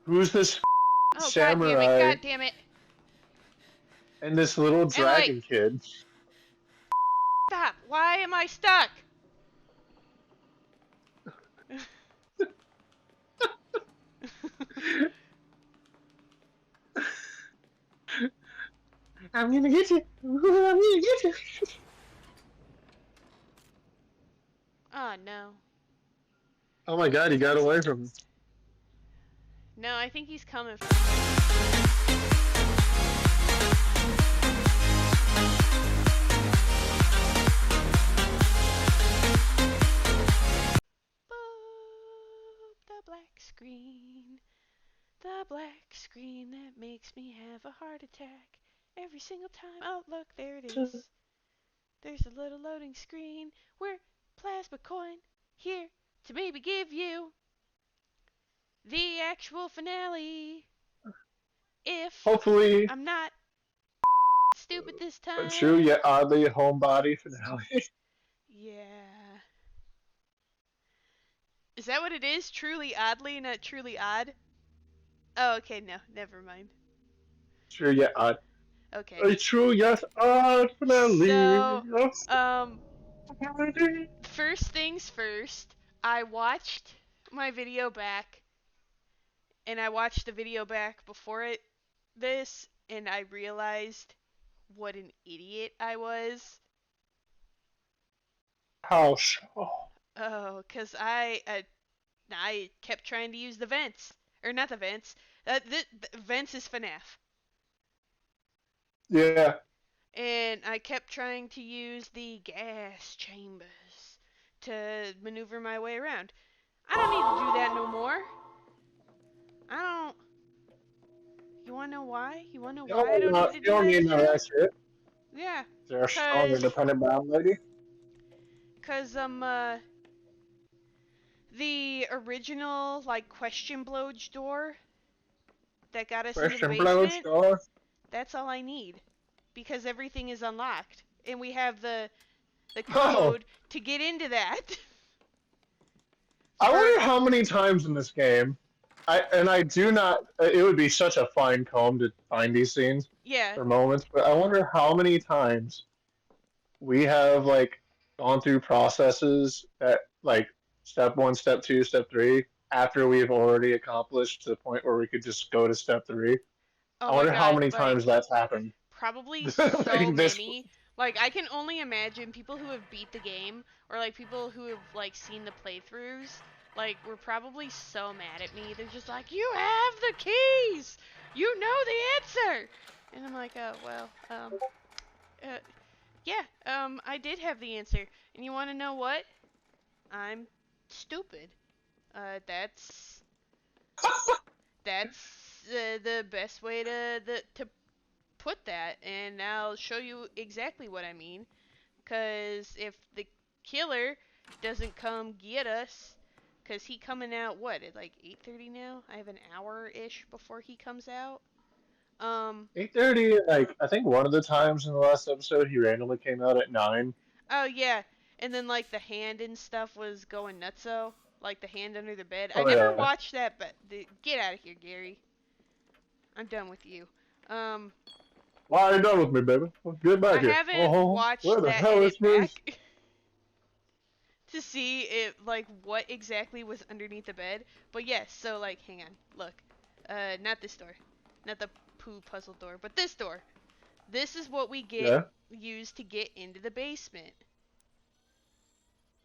Who's this Oh, god damn it, samurai god damn it. and this little Emily, dragon kid? stop. Why am I stuck? I'm gonna get you. I'm gonna get you. Oh, no. Oh my god, he got away from me. No, I think he's coming for Boop, the black screen. The black screen that makes me have a heart attack every single time. Oh, look, there it is. There's a little loading screen. We're Plasma Coin here to maybe give you the actual finale. If Hopefully, I'm not stupid this a true time. yet oddly homebody finale. Yeah. Is that what it is? Truly oddly, not truly odd? Oh, okay, no, never mind. True yet odd. Okay. A true yet odd finale. So, first things first, I watched my video back, and I watched the video back before this, and I realized what an idiot I was. How so? Oh, 'cause I kept trying to use the vents. Or not the vents. The vents is FNAF. Yeah. And I kept trying to use the gas chambers to maneuver my way around. I don't need to do that no more. I don't. You wanna know why? You wanna know why I don't need to You do don't that need no shit? that shit. Yeah. They're a strong, Cause, independent brown lady. cause, the original, like, question blowage door that got us into the Question blow basement, star. that's all I need. Because everything is unlocked. And we have the Oh, code to get into that. I For, wonder how many times in this game, I do not. It would be such a fine comb to find these scenes yeah. for moments, but I wonder how many times we have like gone through processes at like step one, step two, step three after we've already accomplished to the point where we could just go to step three. Oh I my wonder how god, many times like, that's happened. probably so Like this. many. Like, I can only imagine people who have beat the game, or like people who have like seen the playthroughs, like, were probably so mad at me. They're just like, you have the keys! You know the answer! And I'm like, oh, well, uh, yeah, I did have the answer. And you wanna know what? I'm stupid. That's the best way to put that, and I'll show you exactly what I mean. Cause if the killer doesn't come get us, cause he coming out what at like 8:30 now? I have an hour ish before he comes out. Um. 8:30. Like I think one of the times in the last episode, he randomly came out at 9. Oh yeah, and then like the hand and stuff was going nutso, like the hand under the bed. I Oh never yeah. watched that, but get out of here, Gary. I'm done with you. Um. Why are you done with me, baby? Well, get back I here. haven't Oh, where watched the that hell is edit me? back to see if like what exactly was underneath the bed. But yes, so like hang on. Look. Not this door. Not the poo puzzle door, but this door. This is what we get Yeah. used to get into the basement.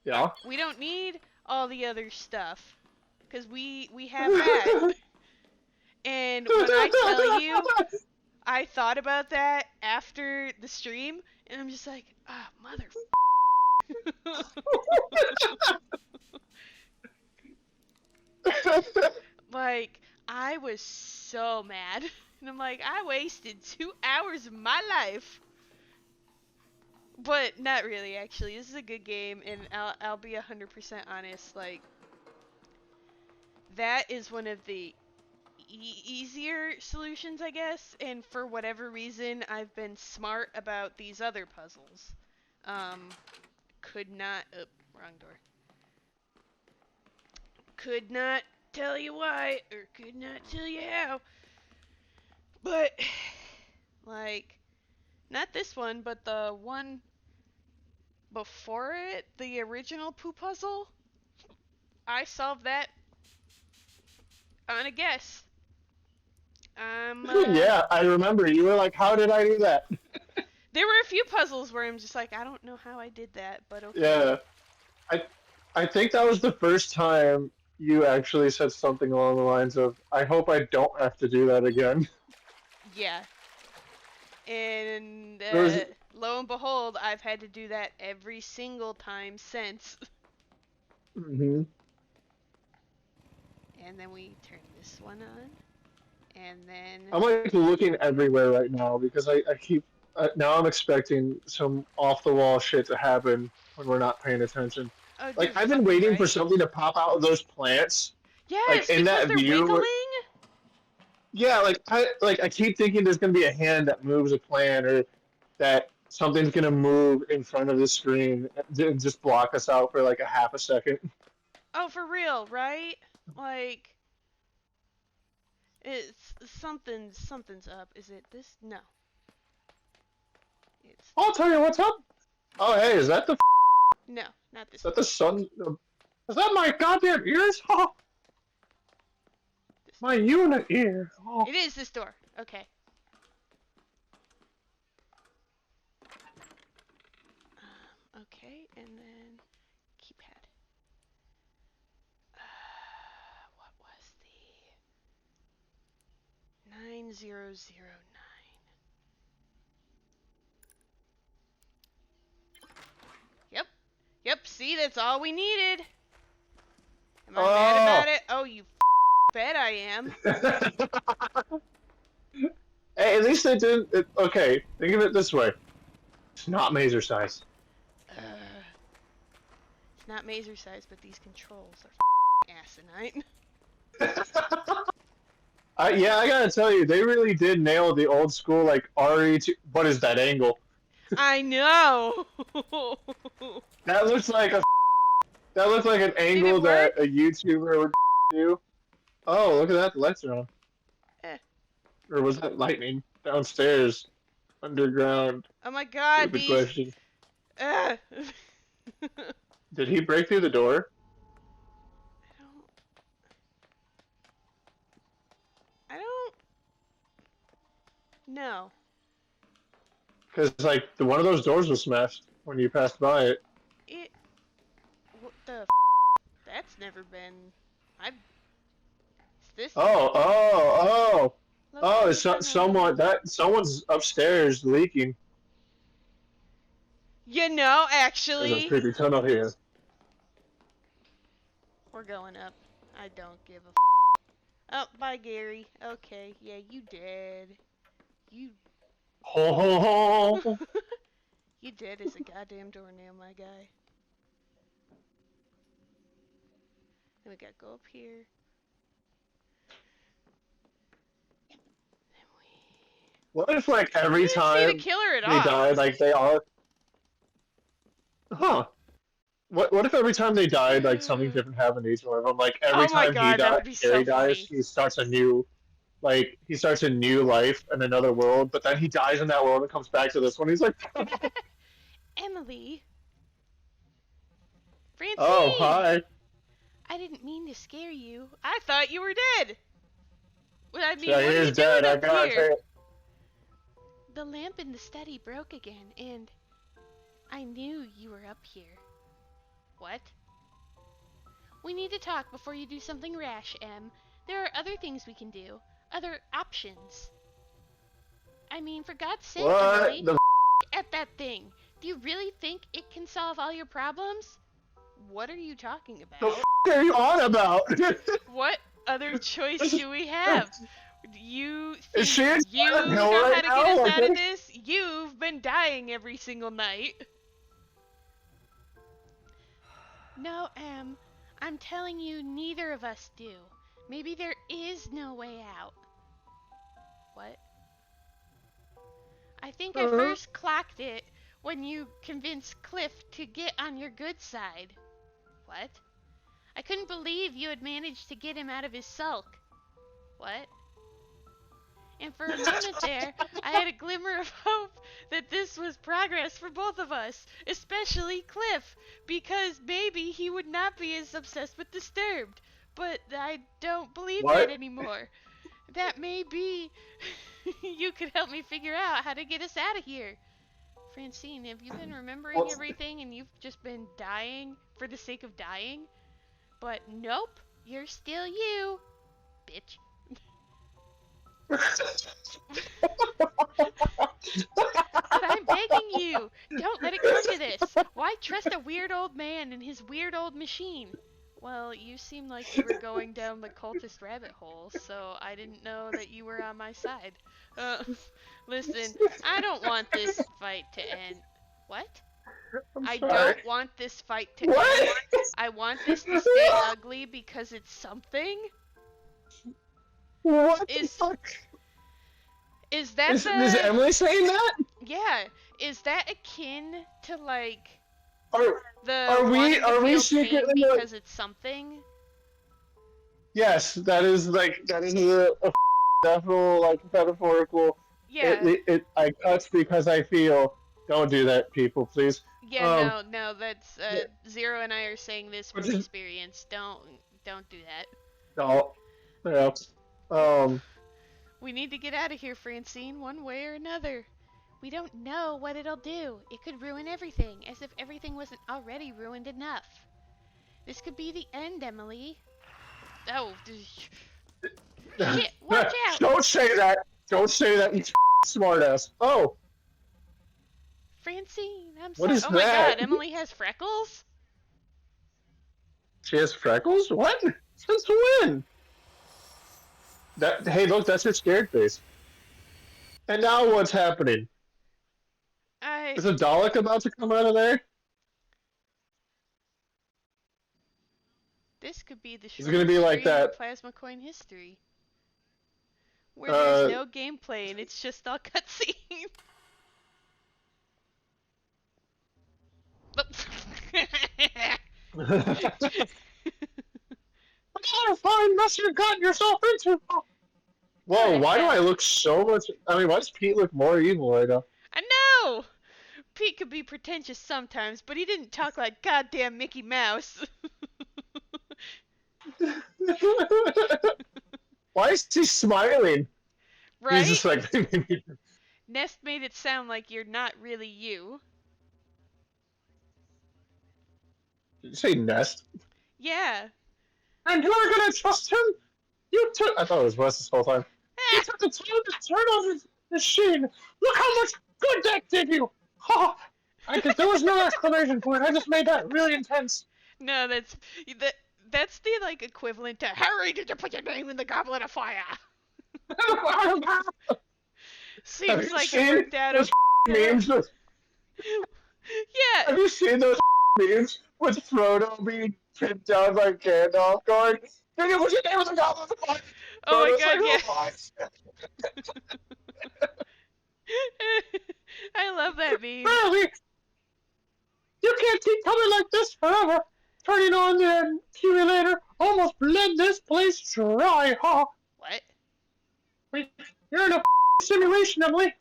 Yeah. We don't need all the other stuff cuz we have that. And when I tell you I thought about that after the stream and I'm just like, "Ah, oh, mother like, I was so mad. And I'm like, I wasted 2 hours of my life. But not really, actually. This is a good game, and I'll be 100% honest. Like, that is one of the easier solutions, I guess. And for whatever reason, I've been smart about these other puzzles. Um, could not. Oh, wrong door. Could not tell you why, or could not tell you how. But, like, not this one, but the one before it, the original Poo Puzzle, I solved that on a guess. Um, uh, Yeah, I remember. You were like, "How did I do that?" there were a few puzzles where I'm just like, I don't know how I did that, but okay. Yeah, I I think that was the first time you actually said something along the lines of, "I hope I don't have to do that again." Yeah. And There was, lo and behold, I've had to do that every single time since. hmm And then we turn this one on. And then. I'm like looking everywhere right now because I keep now I'm expecting some off the wall shit to happen when we're not paying attention. Oh, Like dude, I've been fucking waiting for right. something to pop out of those plants, like Yes, in because that they're view. wiggling. Yeah, like I keep thinking there's gonna be a hand that moves a plant or that something's gonna move in front of the screen and just block us out for like a half a second. Oh, for real, right? Like, it's something's up. Is it this? No, it's I'll tell you what's up. Oh hey, no, not is this that one. the sun? Is that my goddamn ears? Oh, This my door. unit ear. Oh. It is this door. Okay. Okay, and then keypad. What was the 9009? Yep. Yep. See, that's all we needed. Am I mad about Oh. it? Oh, you bet I am. Hey, at least they didn't. Okay, think of it this way: it's not Mazer size. It's not mazer size, but these controls are asinine. Yeah, I gotta tell you, they really did nail the old school like RE2. What is that angle? I know. That looks like a that looks like an Did it angle that work? a YouTuber would do. Oh, look at that! The lights are on. Eh. Or was that lightning downstairs, underground? Oh my god, Stupid these. question. I Did he break through the door? don't. I don't know. Because like one of those doors was smashed when you passed by it. It. What the? That's never been. I. This is. Oh, oh, oh, oh! Locate It's the someone home. that someone's upstairs leaking. You know, There's a actually. creepy tunnel here. We're going up. I don't give a. Oh, bye, Gary. Okay, yeah, you dead. You. Ho ho ho! You dead as a goddamn doornail, my guy. Then we gotta go up here. Then What if like we every didn't see the time killer at they all. died, like they all, huh? What if every time they died, like something different happened to each one of them? Like every Oh my time he god, that died, would be so Gary dies, funny. he starts a new life in another world. But then he dies in that world and comes back to this one. He's like, Emily, oh Francine, hi, I didn't mean to scare you. I thought you were dead. Well, I mean, yeah, he what are you is doing dead. I up gotta here? say, The lamp in the study broke again, and I knew you were up here. What? We need to talk before you do something rash, Em. There are other things we can do. Other options. I mean, for God's sake, what Emily, the at that thing. Do you really think it can solve all your problems? What are you talking the about? are you on about? What other choice do we have? You Is think she in Silent you Hill know right how to get now? us Like, out what of is... this? You've been dying every single night. No, Em. I'm telling you, neither of us do. Maybe there is no way out. What? I think I uh, first clocked it when you convinced Cliff to get on your good side. What? I couldn't believe you had managed to get him out of his sulk. What? And for a moment there, I had a glimmer of hope that this was progress for both of us, especially Cliff, because maybe he would not be as obsessed with Disturbed. But I don't believe that What? anymore. That may be you could help me figure out how to get us out of here. Francine, have you been remembering Well, everything and you've just been dying for the sake of dying? But nope, you're still you, bitch. But I'm begging you, don't let it come to this. Why trust a weird old man and his weird old machine? Well, you seem like you were going down the cultist rabbit hole, so I didn't know that you were on my side. Uh, listen, I don't want this fight to end. What? I'm I sorry. don't want this fight to end. What? I want this to stay ugly because it's something. What the Is fuck? is that Is the Emily saying that? yeah, is that akin to like Are the wanting to are we feel pain secretly like? because it's something? Yes, that is a definitely like metaphorical. Yeah. I cuts because I feel. Don't do that, people, please. Yeah, Um, no, that's yeah, Zero and I are saying this which from is experience. Don't do that. no, yeah. Um, We need to get out of here, Francine, one way or another. We don't know what it'll do. It could ruin everything, as if everything wasn't already ruined enough. This could be the end, Emily. Oh, shit, watch out! don't say that. Don't say that, you smartass. Oh, Francine, I'm what sorry. is Oh my that? god, Emily has freckles? She has freckles? What? Since when? That hey, look, that's her scared face. And now what's happening? I. Is a Dalek about to come out of there? This could be the Is it gonna be shortest like stream in that? plasma coin history. Where there's Uh, no gameplay and it's just all cutscene. what kind of fine mess you got yourself into? What Whoa, a why do I heck. look so much? I mean, why does Pete look more evil right now? I know! Pete could be pretentious sometimes, but he didn't talk like goddamn Mickey Mouse. why is he smiling? He's Right? just like, did Nest made it sound like you're not really you. you say Nest? Yeah. And you're gonna trust him? You took. I thought it was Wes this whole time. You Ah! took the time to turn on his machine. Look how much good that did you. Ha! There was no exclamation point. I just made that really intense. No, that that's the like equivalent to Harry, did you put your name in the goblet of fire? Have Seems you like it seen worked out those okay. memes? Yeah. Have you seen those memes with Frodo being pinned down by Gandalf going, "Did you put your name in the goblet of fire?" Oh my Frodo's like, god, "Oh yeah. my." I love that meme. Really? You can't keep coming like this forever. Turning on the accumulator almost bled this place dry, huh? What? Wait, you're in a simulation, Emily.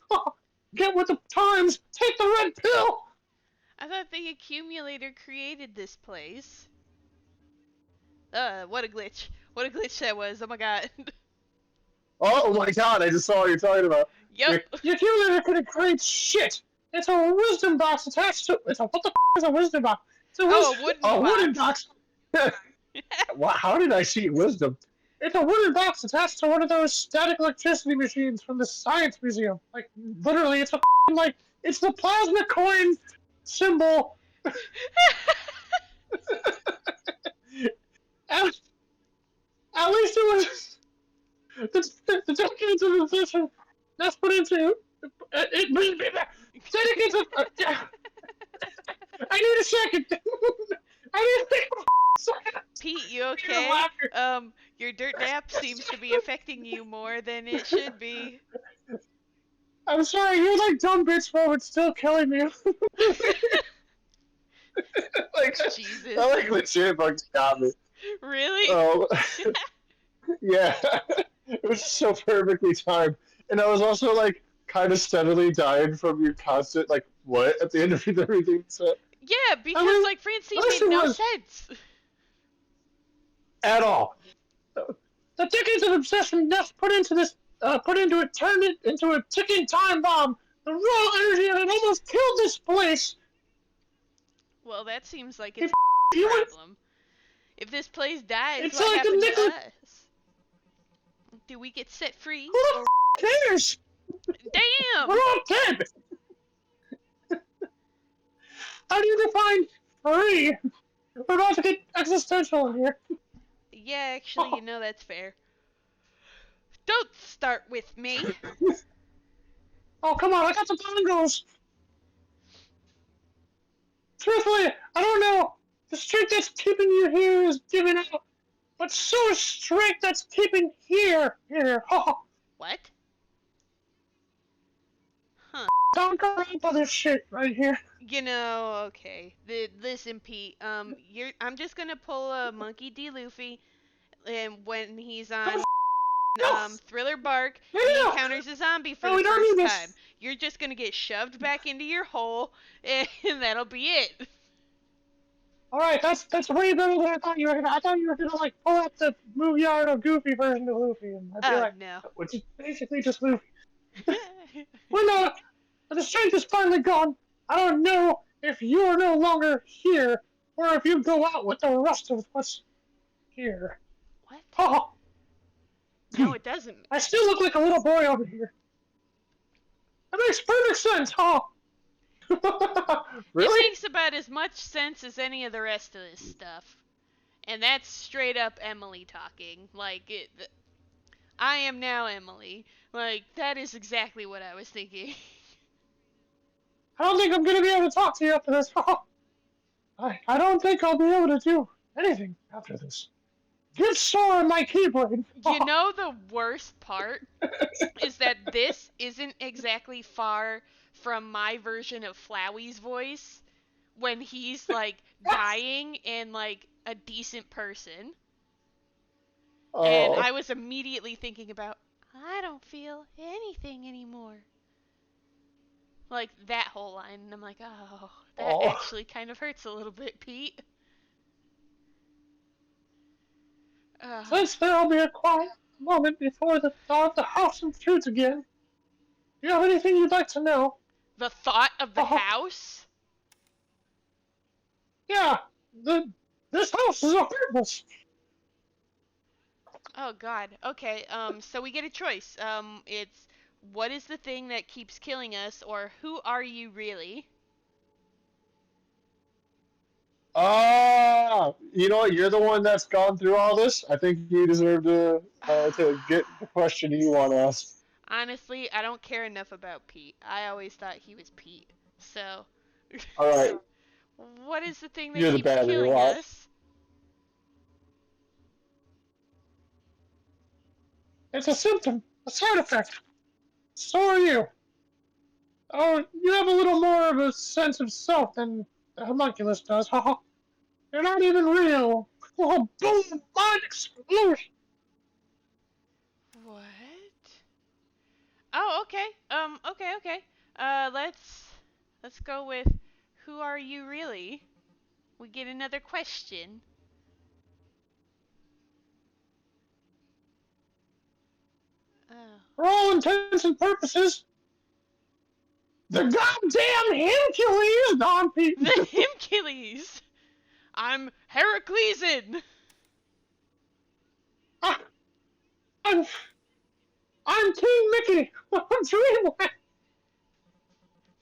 Get with the times. Take the red pill. I thought the accumulator created this place. What a glitch. What a glitch that was. Oh my god. Oh my god, I just saw what you're talking about. Yep. The accumulator couldn't create shit. It's a wisdom box attached to it. What the is a wisdom box? It's Oh, a wooden a wooden box. box. How did I see wisdom? It's a wooden box attached to one of those static electricity machines from the Science Museum. Like, literally, it's a like, it's the plasma coin symbol. at, at least it was the decades of inflation that's put into it. Decades of. I need a second. I need a second. Pete, you okay? Your dirt nap seems to be affecting you more than it should be. I'm sorry, you're like dumb bitch moment still killing me. like, Jesus. I like legit fucking got me. Really? Oh, yeah. It was so perfectly timed. And I was also like kind of steadily dying from your constant like what at the end of everything. So Yeah, I because mean, like Francine unless made it no was sense. at all. The decades of obsession Neff put into it, turned it into a ticking time bomb. The raw energy of it almost killed this place. Well, that seems like If it's a you would, problem. If this place dies, it's what like the happened to nickel. us? Do we get set free? Who Or the cares? We're damn! all dead. How do you define free? We're about to get existential in here. Yeah, actually, that's fair. Don't start with me. Oh, come on, I got the bongos. Truthfully, I don't know. The strength that's keeping you here is giving out, but so is strength that's keeping here. What? Huh. Don't go around for this shit right here. Okay. Listen, Pete. I'm just gonna pull a Monkey D. Luffy, and when he's on No, Thriller Bark no, and he no, encounters a zombie for no, the we don't first need time, this. you're just gonna get shoved back into your hole, and that'll be it. All right, that's way better than I thought you were gonna. I thought you were gonna like pull out the movie art of Goofy version of Luffy, and I'd be Oh like, no. which is basically just Luffy. When the strength is finally gone, I don't know if you're no longer here, or if you go out with the rest of what's here. What? Oh, No, it doesn't. I still look like a little boy over here. That makes perfect sense, huh? It Really? makes about as much sense as any of the rest of this stuff. And that's straight up Emily talking. I am now Emily. Like, that is exactly what I was thinking. I don't think I'm gonna be able to talk to you after this. I don't think I'll be able to do anything after this. Get sore on my keyblade. The worst part is that this isn't exactly far from my version of Flowey's voice when he's like dying and like a decent person. And Oh, I was immediately thinking about, I don't feel anything anymore. Like that whole line. And I'm like, oh, that oh. actually kind of hurts a little bit, Pete. Uh, Since there'll be a quiet moment before the dawn of the house intrudes again, do you have anything you'd like to know? the thought of the house? Yeah, the this house is a harmless. Oh god. Okay, so we get a choice. It's what is the thing that keeps killing us, or who are you really? Ah, you know what? You're the one that's gone through all this. I think you deserve to get the question you want asked. Honestly, I don't care enough about Pete. I always thought he was Pete. So, All right, what is the thing that you're the keeps bad of your killing lot. us? It's a symptom, a side effect. So are you. Oh, you have a little more of a sense of self than the homunculus does. Haha. You're not even real. Oh, boom! Mind explosion. What? Oh, okay. Okay. Let's go with who are you really? We get another question. Oh. For all intents and purposes, the goddamn Hercules, Don Pete. The Himkilles! I'm Heraclesin! I, I'm, I'm King Mickey. I'm Dreamland.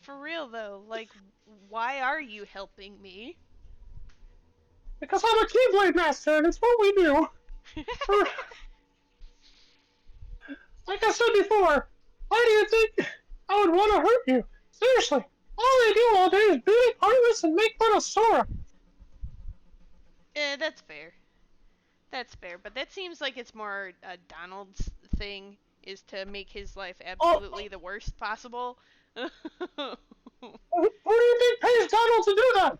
For real though, like, why are you helping me? Because I'm a Keyblade Master, and it's what we do. For, like I said before, why do you think I would want to hurt you? Seriously, all they do all day is beat Artemis and make fun of Sora. That's fair. That's fair, but that seems like it's more Donald's thing, is to make his life Oh, absolutely the worst possible. who do you think pays Donald to do that?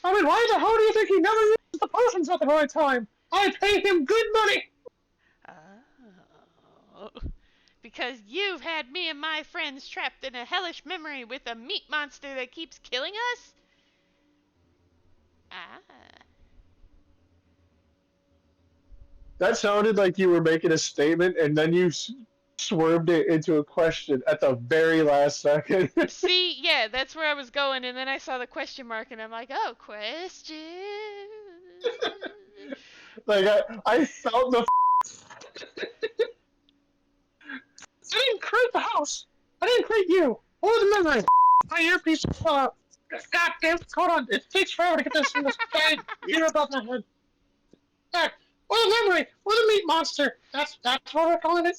I mean, why the hell do you think he never uses the potions at the right time? I pay him good money. Oh. Because you've had me and my friends trapped in a hellish memory with a meat monster that keeps killing us? Ah. That sounded like you were making a statement, and then you swerved it into a question at the very last second. See, yeah, that's where I was going, and then I saw the question mark, and I'm like, oh, question. Like I felt the. I didn't create the house. I didn't create you or the memory. My earpiece. Goddamn, hold on. It takes forever to get this in this bag ear above my head. Back. Or the memory, or the meat monster. That's what we're calling it.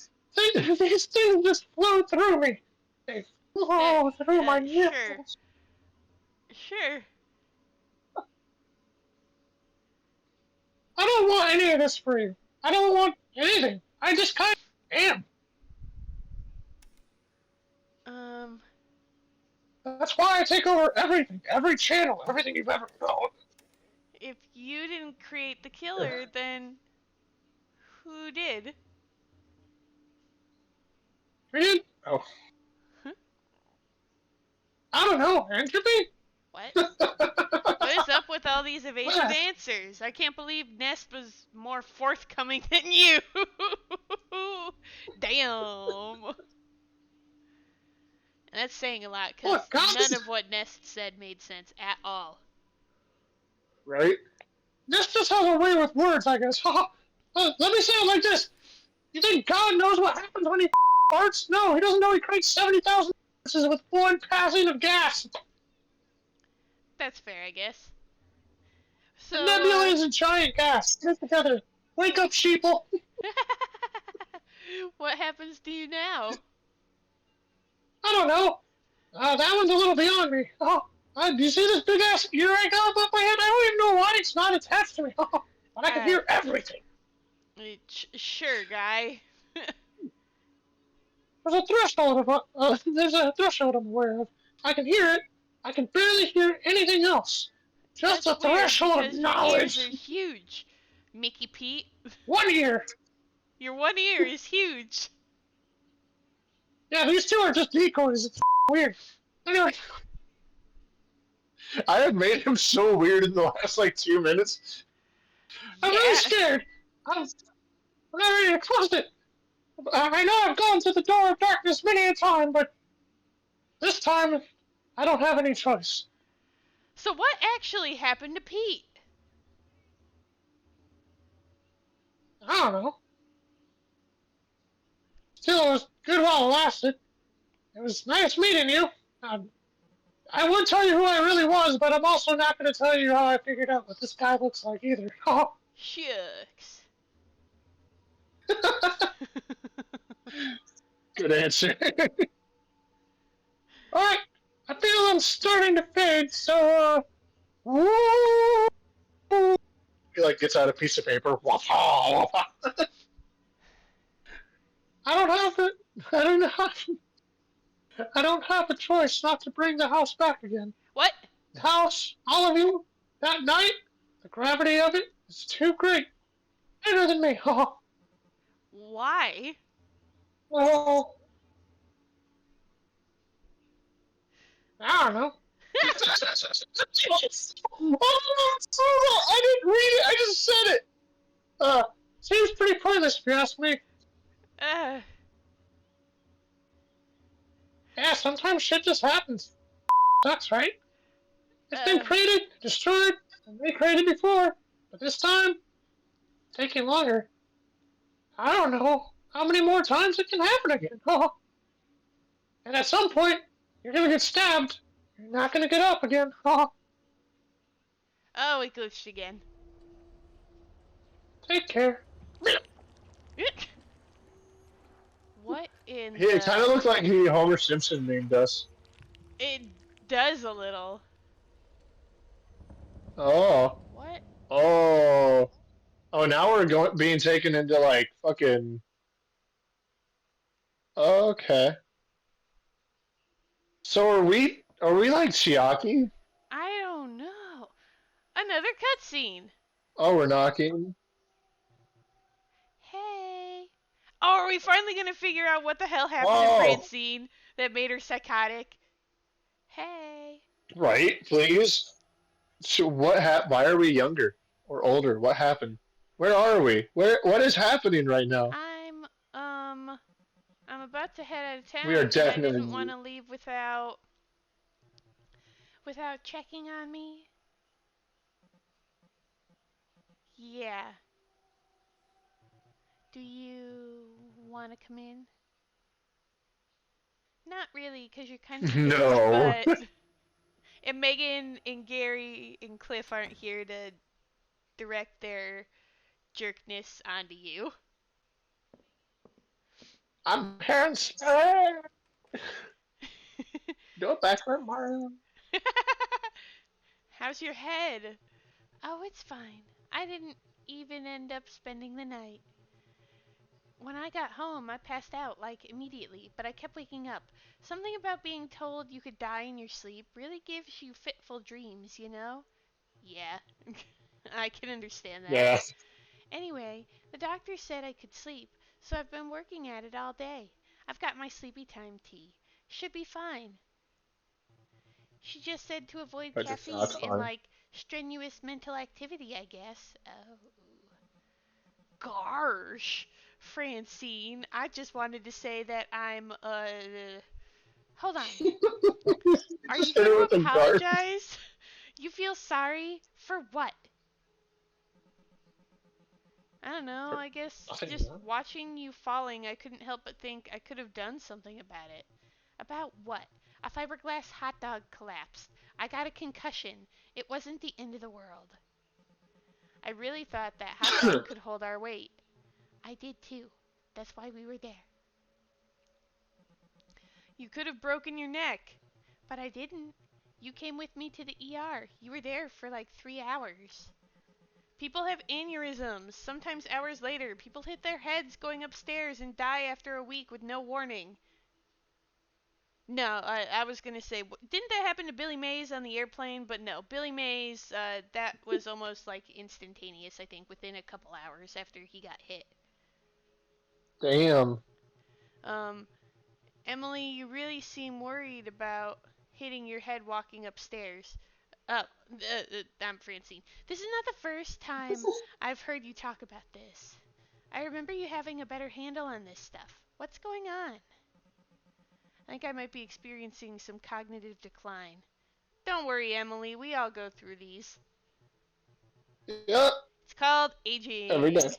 These things just flow through me. They flow through my Sure. nipples. Sure. I don't want any of this for you. I don't want anything. I just kind of am. Um, That's why I take over everything, every channel, everything you've ever known. if you didn't create the killer, then who did? Man, oh, Huh? I don't know, entropy? What? What is up with all these evasive Well, answers? I can't believe Nest was more forthcoming than you. Damn. And that's saying a lot because look, none guys, of what Nest said made sense at all. right? This just has a way with words, I guess. Let me say it like this. You think God knows what happens when he farts? No, he doesn't know he creates 70,000 with one passing of gas. That's fair, I guess. The So, nebula is a giant gas. Get together. Wake up, sheeple. what happens to you now? I don't know. That one's a little beyond me. Do you see this big ass ear I got above my head? I don't even know why it's not attached to me. But I can Uh, hear everything. sure, guy. There's a threshold I'm aware of. I can hear it. I can barely hear anything else. Just That's a weird threshold of because your ears are knowledge. huge, Mickey Pete. One ear. Your one ear is huge. Yeah, these two are just decoys. It's weird. Anyway, I have made him so weird in the last like 2 minutes. I'm really Yeah. scared. I'm not ready to close it. I know I've gone to the door of darkness many a time, but this time I don't have any choice. So what actually happened to Pete? I don't know. Still, it was good while it lasted. It was nice meeting you. Um, I would tell you who I really was, but I'm also not going to tell you how I figured out what this guy looks like either. Shucks. Good answer. Alright, I feel I'm starting to fade, so, he like gets out a piece of paper. I don't have it. I don't have. I don't have a choice not to bring the house back again. What? The house, all of you, that night, the gravity of it is too great. Bigger than me. Why? Well, I don't know. I didn't read it. I just said it. Seems pretty pointless if you ask me. Uh, Yeah, sometimes shit just happens. Sucks, right? It's been uh, created, destroyed, and recreated before, but this time, taking longer. I don't know how many more times it can happen again. And at some point, you're gonna get stabbed. You're not gonna get up again. oh, it glitched again. Take care. What in He kind of the... looked like he Homer Simpson named us. It does a little. Oh, What? oh, oh! Now we're going being taken into like fucking. Okay, so are we? Are we like Chiaki? I don't know. Another cutscene. Oh, we're knocking. we finally gonna figure out what the hell happened to Oh, Francine that made her psychotic? Hey. right, please. So why are we younger or older? What happened? Where are we? What is happening right now? I'm um I'm about to head out of We are town and I didn't want definitely to leave without checking on me. Yeah. Do you want to come in? Not really, 'cause you're kind of jerky, no. but and Megan and Gary and Cliff aren't here to direct their jerkness onto you. I'm parents. Go backward, Mario. How's your head? Oh, it's fine. I didn't even end up spending the night. When I got home, I passed out, like, immediately, but I kept waking up. Something about being told you could die in your sleep really gives you fitful dreams, you know? Yeah, I can understand that. Yeah. Anyway, the doctor said I could sleep, so I've been working at it all day. I've got my sleepy time tea. Should be fine. She just said to avoid That just sounds caffeine and, fun. like, strenuous mental activity, I guess. Oh. Gosh, Francine, I just wanted to say that hold on. Are you Just hit going it to with a guard. apologize? You feel sorry? For what? I don't know, For I guess nothing, just man. watching you falling, I couldn't help but think I could have done something about it. About what? A fiberglass hot dog collapsed. I got a concussion. It wasn't the end of the world. I really thought that hot dog could hold our weight. I did too. That's why we were there. You could have broken your neck. But I didn't. You came with me to the ER. You were there for like 3 hours. People have aneurysms. Sometimes hours later, people hit their heads going upstairs and die after a week with no warning. No, I was gonna say, didn't that happen to Billy Mays on the airplane? But no, Billy Mays, that was almost like instantaneous, I think, within a couple hours after he got hit. Damn. Um, Emily, you really seem worried about hitting your head walking upstairs. Oh, I'm Francine. This is not the first time I've heard you talk about this. I remember you having a better handle on this stuff. What's going on? I think I might be experiencing some cognitive decline. Don't worry, Emily. We all go through these. Yep. It's called Every day. aging.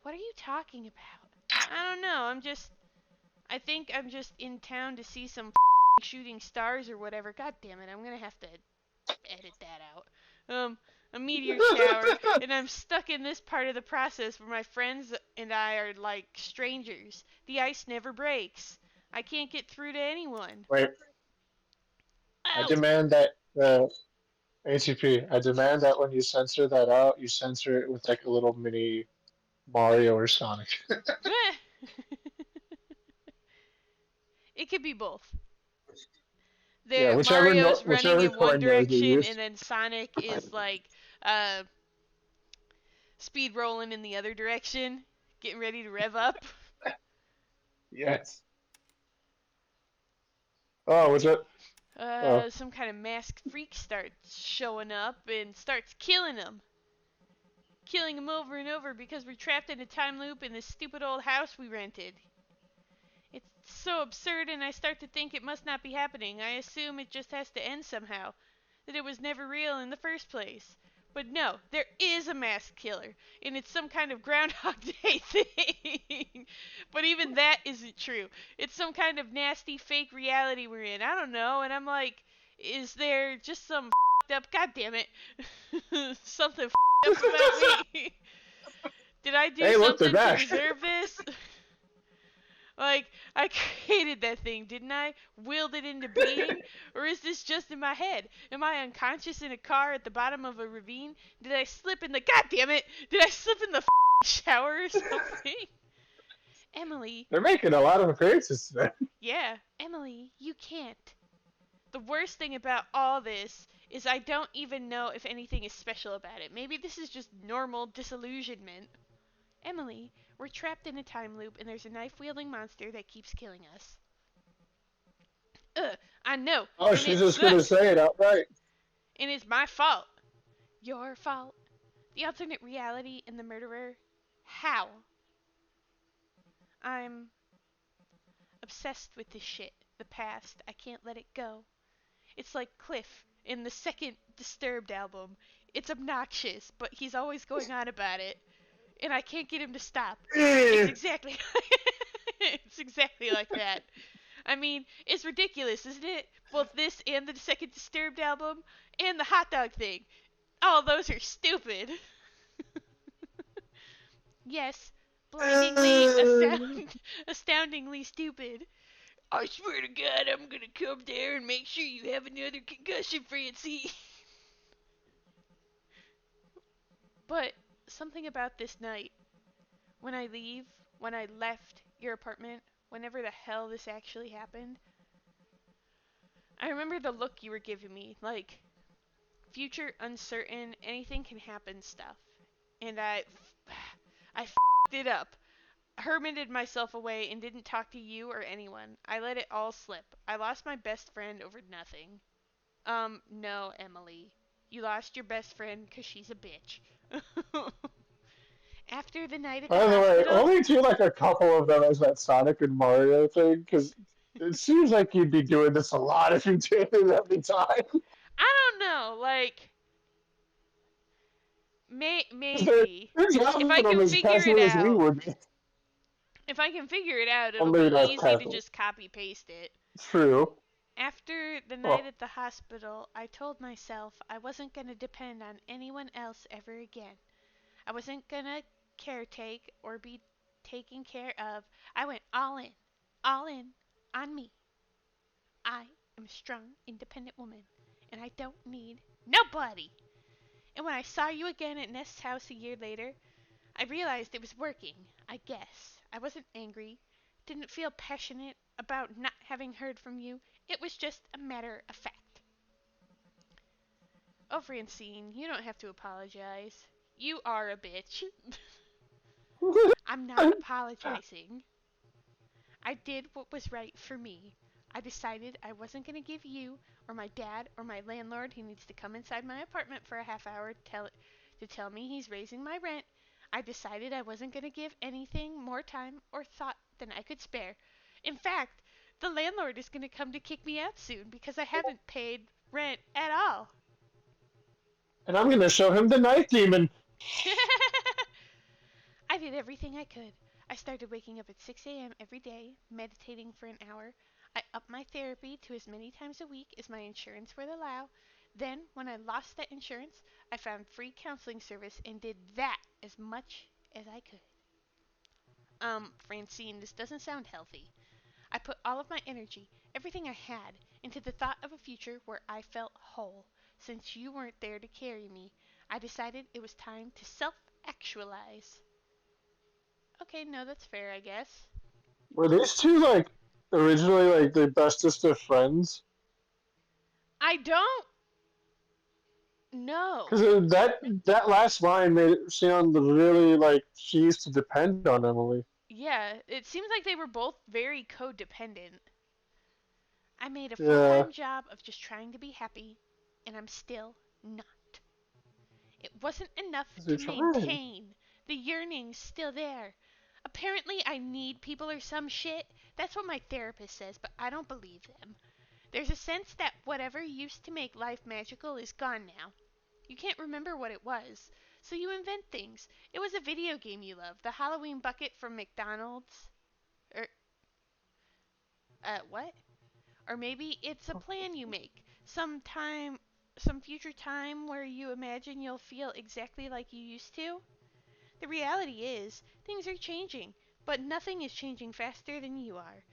What are you talking about? I don't know. I think I'm just in town to see some shooting stars or whatever. God damn it. I'm gonna have to edit that out. A meteor shower, and I'm stuck in this part of the process where my friends and I are like strangers. The ice never breaks. I can't get through to anyone. Wait. I Ow! demand that ATP. I demand that when you censor that out, you censor it with like a little mini Mario or Sonic. It could be both. Yeah, The Mario's running whichever in one coin nose you direction, use. and then Sonic is like uh, speed rolling in the other direction, getting ready to rev up. Yes. Oh, was it? Oh, Some kind of masked freak starts showing up and starts killing him over and over because we're trapped in a time loop in this stupid old house we rented. It's so absurd, and I start to think it must not be happening. I assume it just has to end somehow, that it was never real in the first place. But no, there is a masked killer, and it's some kind of Groundhog Day thing. But even that isn't true. It's some kind of nasty fake reality we're in. I don't know, and I'm like, is there just some up? God damn it, something up about me? Did I do hey, look, they're something to back. deserve this? Like, I created that thing, didn't I? Willed it into being? Or is this just in my head? Am I unconscious in a car at the bottom of a ravine? Did I slip in the. God damn it! Did I slip in the shower or something? Emily. They're making a lot of appearances today. Yeah, Emily, you can't. The worst thing about all this is I don't even know if anything is special about it. Maybe this is just normal disillusionment. Emily, we're trapped in a time loop and there's a knife wielding monster that keeps killing us. Ugh, I know, Oh, and she's it just gonna sucks, say it outright. and it's my fault. Your fault. The alternate reality and the murderer? How? I'm obsessed with this shit. The past. I can't let it go. It's like Cliff in the second Disturbed album. It's obnoxious, but he's always going on about it, and I can't get him to stop. It's Eh. exactly it's exactly like that. I mean, it's ridiculous, isn't it? Both this and the second Disturbed album and the hot dog thing. All those are stupid. Yes, blindingly astoundingly stupid. I swear to God, I'm gonna come there and make sure you have another concussion, Francie. But something about this night, when I leave, when I left your apartment, whenever the hell this actually happened, I remember the look you were giving me, like future uncertain, anything can happen stuff. And I f***ed it up. Hermited myself away and didn't talk to you or anyone. I let it all slip. I lost my best friend over nothing. No, Emily. You lost your best friend 'cause she's a bitch. After the night at the By the way, hospital, only do like a couple of them as that Sonic and Mario thing, because it seems like you'd be doing this a lot if you did it every time. I don't know, like Because their maybe their if jobs I in them can as figure it casually as we out, would be. Well, it'll be maybe not as easy to casual. just copy paste it. True. After the night Oh, at the hospital, I told myself I wasn't going to depend on anyone else ever again. I wasn't going to caretake or be taken care of. I went all in on me. I am a strong, independent woman, and I don't need nobody. And when I saw you again at Nest's house a year later, I realized it was working, I guess. I wasn't angry, didn't feel passionate about not having heard from you. It was just a matter of fact. Oh, Francine, you don't have to apologize. You are a bitch. I'm not apologizing. I did what was right for me. I decided I wasn't going to give you, or my dad, or my landlord who needs to come inside my apartment for a half hour to tell me he's raising my rent. I decided I wasn't going to give anything more time or thought than I could spare. In fact, the landlord is going to come to kick me out soon because I haven't paid rent at all. and I'm gonna show him the Night Demon. I did everything I could. I started waking up at 6 a.m. every day, meditating for an hour. I upped my therapy to as many times a week as my insurance would allow. Then, when I lost that insurance, I found free counseling service and did that as much as I could. Francine, this doesn't sound healthy. I put all of my energy, everything I had, into the thought of a future where I felt whole. Since you weren't there to carry me, I decided it was time to self actualize. Okay, no, that's fair, I guess. Were these two like originally like the bestest of friends? I don't know. Because that last line made it sound really like she used to depend on Emily. Yeah, it seems like they were both very codependent. I made a full Yeah, time job of just trying to be happy, and I'm still not. It wasn't enough because to you're trying. maintain. The yearning's still there. Apparently, I need people or some shit. That's what my therapist says, but I don't believe them. There's a sense that whatever used to make life magical is gone now. You can't remember what it was, so you invent things. It was a video game you loved, the Halloween bucket from McDonald's. Or, what? Or maybe it's a plan you make. Some future time where you imagine you'll feel exactly like you used to. The reality is, things are changing, but nothing is changing faster than you are.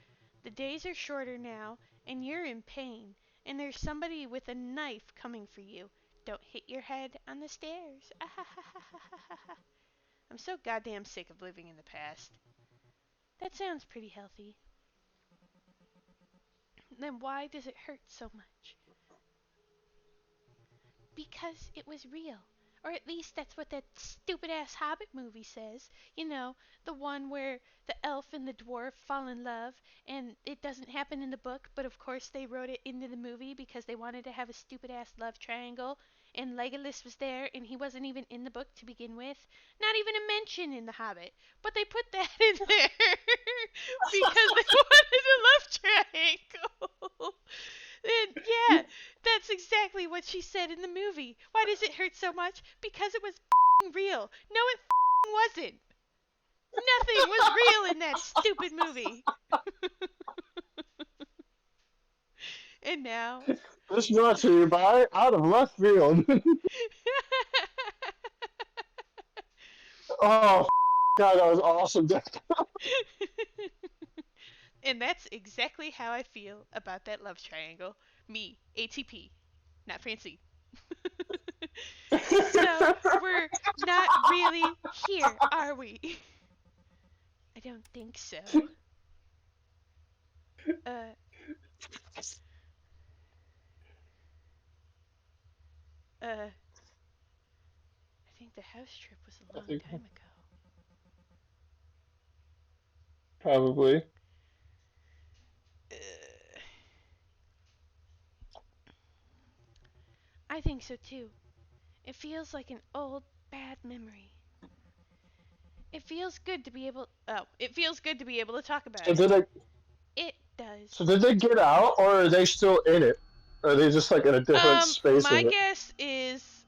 The days are shorter now, and you're in pain, and there's somebody with a knife coming for you. Don't hit your head on the stairs. I'm so goddamn sick of living in the past. That sounds pretty healthy. Then why does it hurt so much? Because it was real. Or at least that's what that stupid ass Hobbit movie says. You know, the one where the elf and the dwarf fall in love, and it doesn't happen in the book, but of course they wrote it into the movie because they wanted to have a stupid ass love triangle. And Legolas was there, and he wasn't even in the book to begin with. Not even a mention in The Hobbit. But they put that in there because they wanted a love triangle. And yeah, that's exactly what she said in the movie. Why does it hurt so much? Because it was real. No, it wasn't. Nothing was real in that stupid movie. And now. This is brought to you by Out of Left Field. Oh, God, that was awesome. And that's exactly how I feel about that love triangle. Me, ATP, not Francie. So, we're not really here, are we? I don't think so. Uh, I think the house trip was a I long think time ago. probably. Uh, I think so too. It feels like an old, bad memory. It feels good to be able. Oh, it feels good to be able to talk about So it. did they? It does. So did they get out, or are they still in it? Or are they just like in a different space My of it? guess is,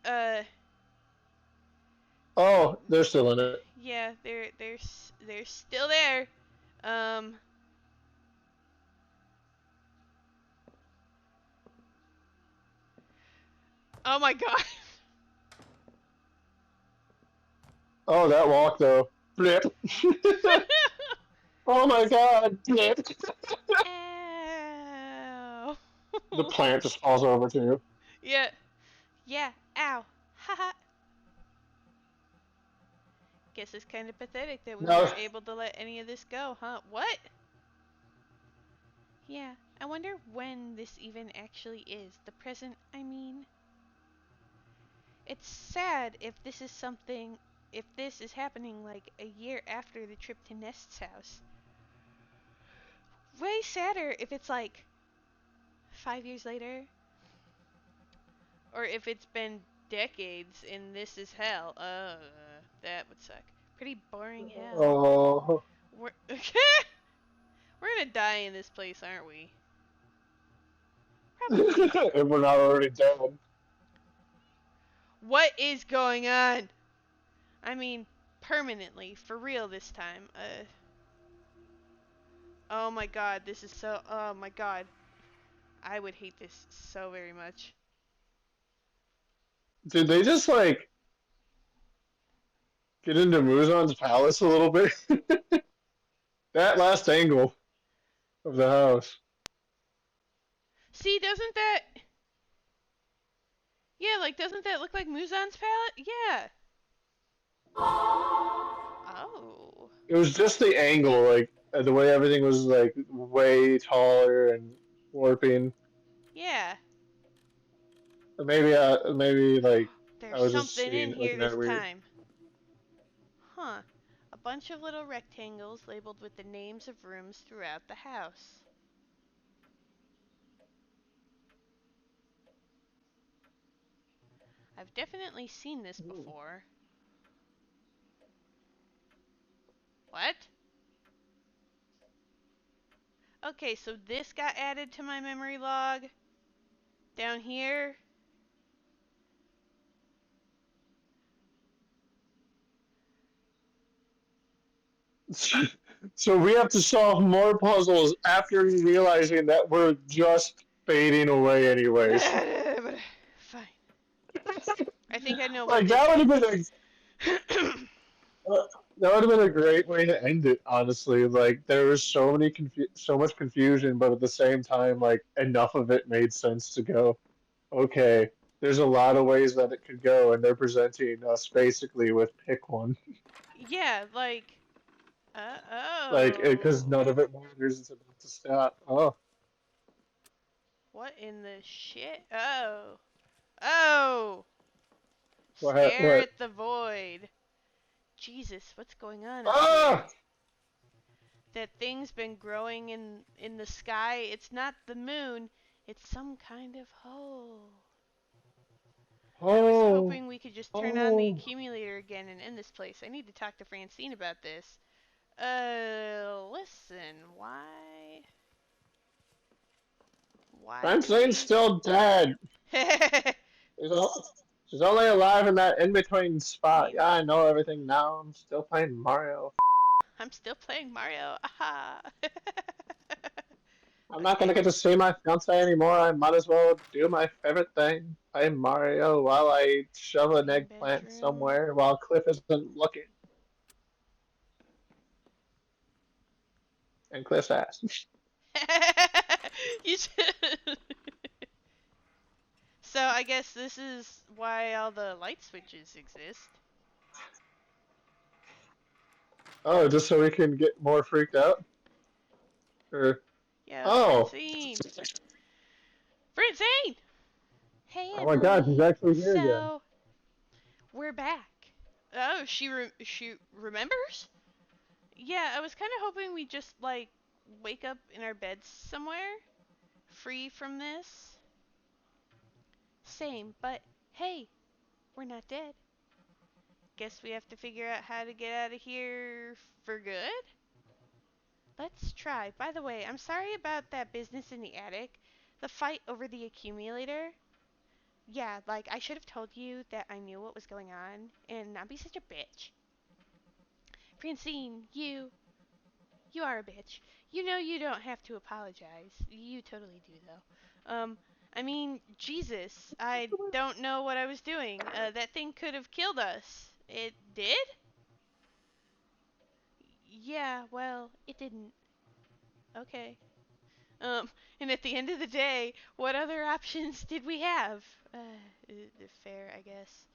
Oh, they're still in it. yeah, they're still there. Um, oh my god. Oh, that walk though. Blip. Oh my God. Blip. Ow. The plant just falls over too. Yeah, yeah, ow. Haha. Guess it's kind of pathetic that we Now, weren't able to let any of this go, huh? What? Yeah, I wonder when this even actually is. The present, I mean. It's sad if this is happening like a year after the trip to Nest's house. Way sadder if it's like 5 years later, or if it's been decades and this is hell. That would suck. Pretty boring hell. oh, We're we're gonna die in this place, aren't we? Probably. if we're not already dead. What is going on? I mean, permanently, for real this time. Oh my god, this is so. Oh my god. I would hate this so very much. Did they just like get into Muzan's palace a little bit? That last angle of the house. See, doesn't that. Yeah, like, doesn't that look like Muzan's palette? Yeah. Oh. It was just the angle, like the way everything was like way taller and warping. Yeah. Maybe like I There's was just something in seeing here looking at this it weird. time. Huh. A bunch of little rectangles labeled with the names of rooms throughout the house. I've definitely seen this before. What? Okay, so this got added to my memory log. Down here. So we have to solve more puzzles after realizing that we're just fading away anyways. Fine. I think I know what Like this that would have been is. that would have been a great way to end it. Honestly, like there was so much confusion, but at the same time, like enough of it made sense to go. Okay, there's a lot of ways that it could go, and they're presenting us basically with pick one. Yeah, like. Like because Oh. none of it matters. It's about to stop. Oh, What in the shit? Oh. Oh. What? Stare What? at the void. Jesus, what's going on up here? Ah! That thing's been growing in the sky. It's not the moon. It's some kind of hole. I was Oh! hoping we could just turn on the Oh! accumulator again and end this place. I need to talk to Francine about this. Listen, why did Francine's we? still dead. She's, she's only alive in that in-between spot. Yeah, Anyway, I know everything now. I'm still playing Mario. I'm still playing Mario. Aha. I'm not gonna Okay, get to see my fiance anymore. I might as well do my favorite thing, play Mario while I shove an main eggplant bedroom. somewhere while Cliff isn't looking. And Cliff's ass. You should. So I guess this is why all the light switches exist. Oh, just so we can get more freaked out? Or Yo, oh, Francine. Francine! Hey, oh my God, she's Emily. actually here again. So, we're back. Oh, she remembers? Yeah, I was kind of hoping we just like wake up in our beds somewhere, free from this. Same, but hey, we're not dead. Guess we have to figure out how to get out of here for good? Let's try. By the way, I'm sorry about that business in the attic. The fight over the accumulator. Yeah, like I should have told you that I knew what was going on and not be such a bitch. Francine, you are a bitch. You know you don't have to apologize. You totally do though. I mean, Jesus, I don't know what I was doing. That thing could have killed us. It did? Yeah, well, it didn't. Okay. Um, and at the end of the day, what other options did we have? Fair, I guess.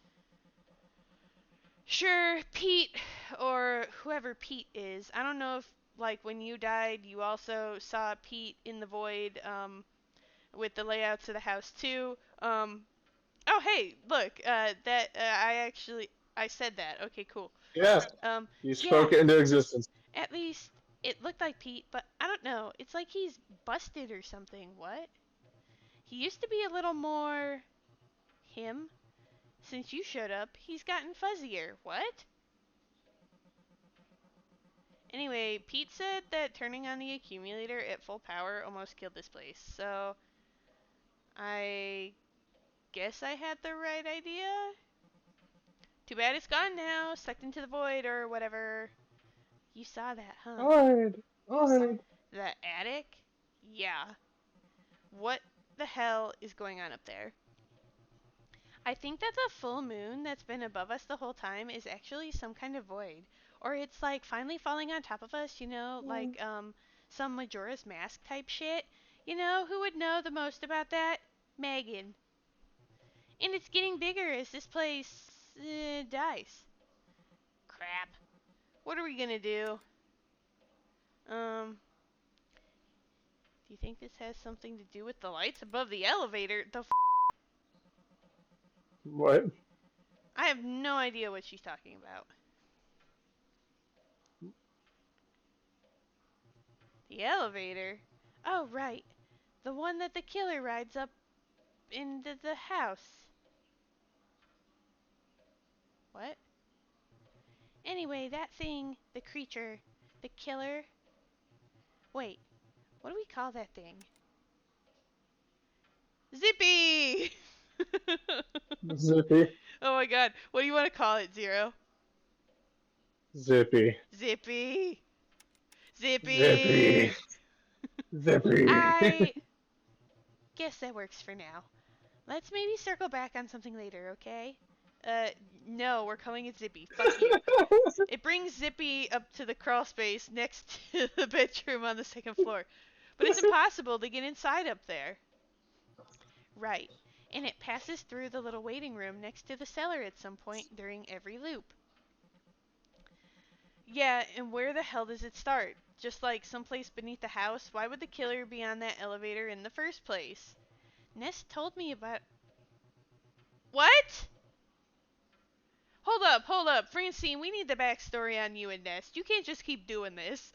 Sure, Pete, or whoever Pete is. I don't know if, like, when you died, you also saw Pete in the void, with the layouts of the house, too. Oh, hey, look, I said that. Okay, cool. Yeah, Um, you yeah, spoke it into existence. at least it looked like Pete, but I don't know. It's like he's busted or something. What? He used to be a little more him. Since you showed up, he's gotten fuzzier. What? Anyway, Pete said that turning on the accumulator at full power almost killed this place, so I guess I had the right idea? Too bad it's gone now, sucked into the void or whatever. You saw that, huh? Alright, alright. The attic? Yeah. What the hell is going on up there? I think that the full moon that's been above us the whole time is actually some kind of void. Or it's like finally falling on top of us, like some Majora's Mask type shit. Who would know the most about that? Megan. And it's getting bigger as this place dies. Crap. What are we gonna do? Do you think this has something to do with the lights above the elevator? What? I have no idea what she's talking about. The elevator? Oh, right. The one that the killer rides up into the house. What? Anyway, that thing, the creature, the killer. Wait, what do we call that thing? Zippy! Zippy. Oh my god, what do you want to call it, Zero? Zippy. Zippy! Zippy. Zippy! Zippy. I guess that works for now. Let's maybe circle back on something later, okay? Uh, no, we're calling it Zippy. Fuck you. It brings Zippy up to the crawl space next to the bedroom on the second floor. But it's impossible to get inside up there. Right. And it passes through the little waiting room next to the cellar at some point during every loop. Yeah, and where the hell does it start? Just like someplace beneath the house? Why would the killer be on that elevator in the first place? Ness told me about. What? hold up. Francine, we need the backstory on you and Nest. You can't just keep doing this.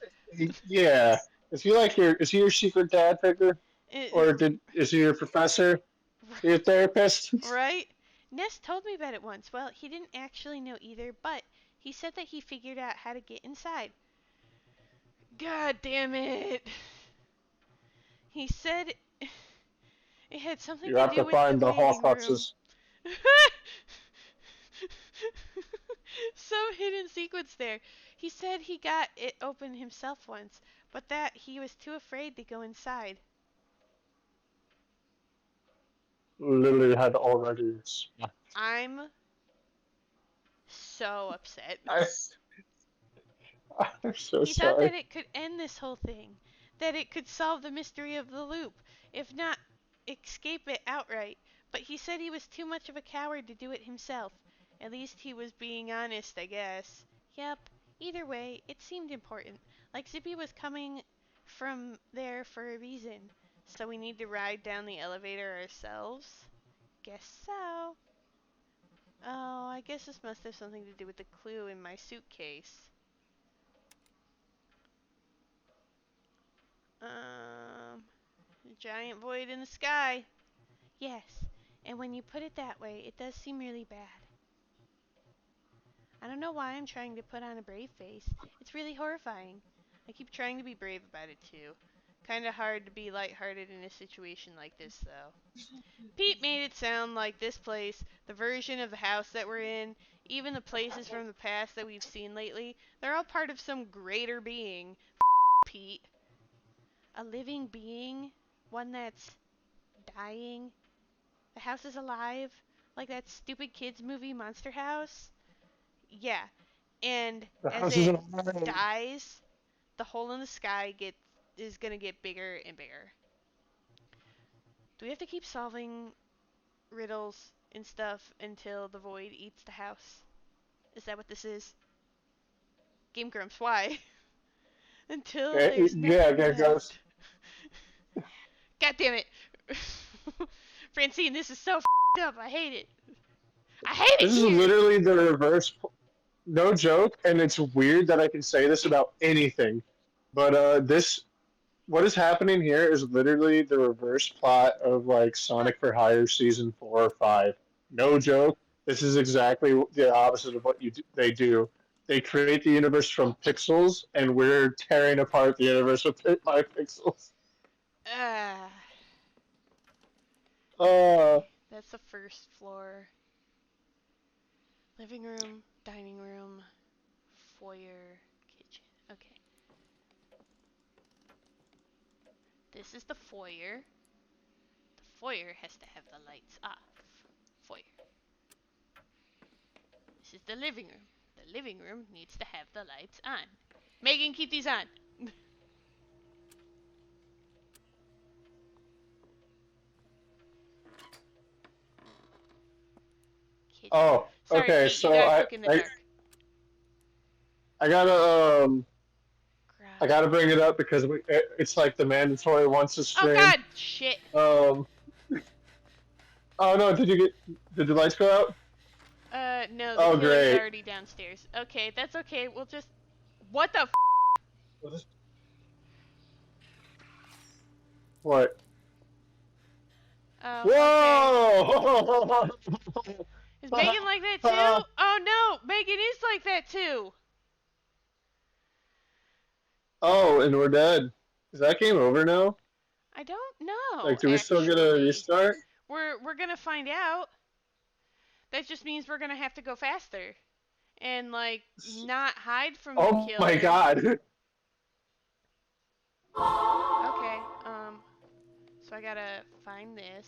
Yeah. Is he your secret dad figure? It, Or is he your professor? Your therapist? right? Nest told me about it once. Well, he didn't actually know either, but he said that he figured out how to get inside. God damn it. He said it had something You to have do to with the find the waiting room. Horcruxes. Some hidden sequence there. He said he got it open himself once, but that he was too afraid to go inside. Literally had already. I'm so upset. I, I'm so He thought that sorry. it could end this whole thing, that it could solve the mystery of the loop, if not escape it outright. But he said he was too much of a coward to do it himself. At least he was being honest, I guess. Yep, either way, it seemed important. Like Zippy was coming from there for a reason. So we need to ride down the elevator ourselves? Guess so. Oh, I guess this must have something to do with the clue in my suitcase. Um, Giant void in the sky. Yes, and when you put it that way, it does seem really bad. I don't know why I'm trying to put on a brave face. It's really horrifying. I keep trying to be brave about it too. Kinda hard to be lighthearted in a situation like this, though. Pete made it sound like this place, the version of the house that we're in, even the places from the past that we've seen lately, they're all part of some greater being. Pete. A living being? One that's dying? The house is alive? Like that stupid kids movie Monster House? Yeah. And The as house it isn't alive. dies, the hole in the sky is gonna get bigger and bigger. Do we have to keep solving riddles and stuff until the void eats the house? Is that what this is? Game Grumps, why? Until there's Yeah, nothing there goes. left. God damn it. Francine, this is so up. I hate it. I hate it This is here. literally the reverse. No joke, and it's weird that I can say this about anything, but what is happening here is literally the reverse plot of like Huh. Sonic for Hire season 4 or 5. No joke. This is exactly the opposite of what they do. They create the universe from pixels, and we're tearing apart the universe with by pixels. Ah. Uh, Okay, that's the first floor. Living room, dining room, foyer, kitchen. Okay. This is the foyer. The foyer has to have the lights off. Foyer. This is the living room. The living room needs to have the lights on. Megan, keep these on. Kitchen. oh, Sorry, okay. Pete, you So gotta I, cook in the I dark. I gotta I Garage. gotta bring it up because it's like the mandatory once a Oh stream. god! Shit. Um, oh no, did the lights go out? No, the Oh killer's great. already downstairs. Okay, that's okay. We'll just. What the f? What? Oh, okay. Whoa! Is Megan like that too? Oh no, Megan is like that too. Oh, and we're dead. Is that game over now? I don't know, Like, do we still get a actually. restart? We're gonna find out. That just means we're gonna have to go faster and like not hide from the Oh my killer. god. Okay. So I gotta find this,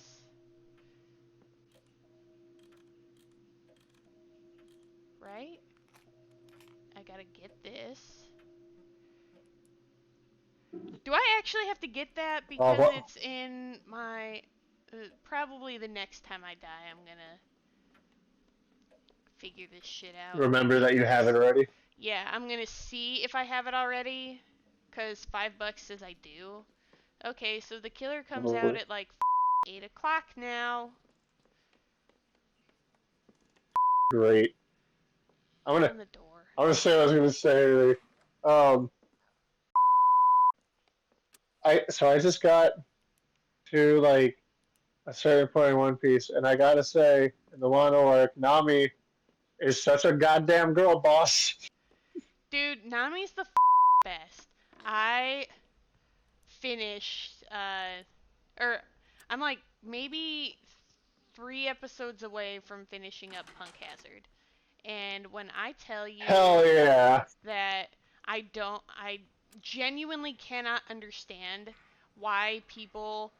right? I gotta get this. Do I actually have to get that Oh, because well, it's in my probably the next time I die I'm gonna figure this shit out remember that you have it because already. yeah, I'm gonna see if I have it already because $5 says I do. Okay, so the killer comes out Probably. at like 8 o'clock now. Great. I'm gonna Open the door. I'm gonna say what I was gonna say. Um, I just got to like a certain point in One Piece, and I gotta say, in the Wano arc, Nami is such a goddamn girl boss. Dude, Nami's the best. I finished, or I'm like maybe 3 episodes away from finishing up Punk Hazard. And when I tell you Hell yeah. that I genuinely cannot understand why people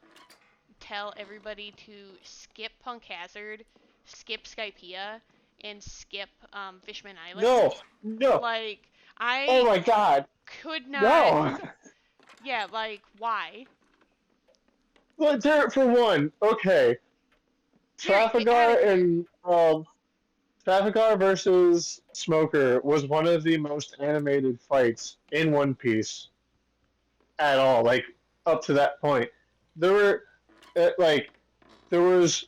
tell everybody to skip Punk Hazard, skip Skypiea, and skip Fishman Island. No, no. Like, Oh I my god. could not. No. Yeah, like, why? But there, for one, okay. Yeah, get out of Trafalgar here. and Trafalgar versus Smoker was one of the most animated fights in One Piece at all. Like up to that point, there were like there was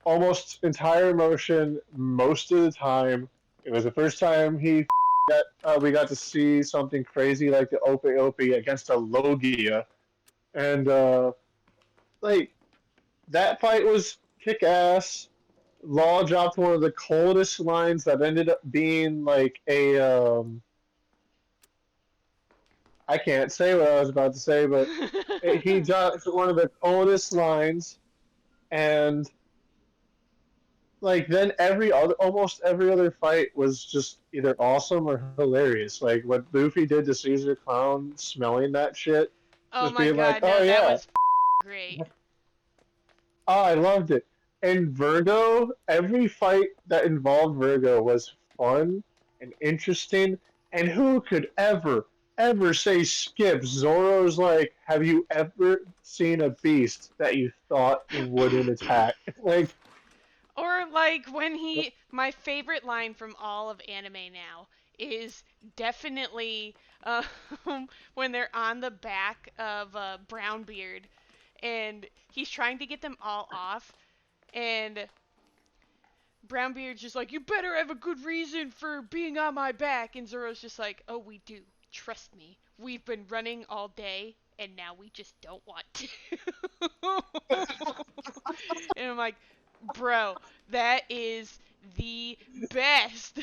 almost entire motion most of the time. It was the first time we got to see something crazy like the Ope Ope against a Logia, and like that fight was kick ass. Law dropped one of the coldest lines that ended up being like a I can't say what I was about to say, but he dropped one of the coldest lines, and like then almost every other fight was just either awesome or hilarious. Like what Luffy did to Caesar Clown, smelling that shit, Oh just my being like, god, "Oh no, that yeah, was great. oh I loved it." And Virgo, every fight that involved Virgo was fun and interesting. And who could ever say skip? Zoro's like, "Have you ever seen a beast that you thought wouldn't attack?" Like, Or like when my favorite line from all of anime now is definitely when they're on the back of Brownbeard and he's trying to get them all off and Brownbeard's just like, you better have a good reason for being on my back, and Zoro's just like, oh, we do. Trust me. We've been running all day, and now we just don't want to. And I'm like, bro, that is the best.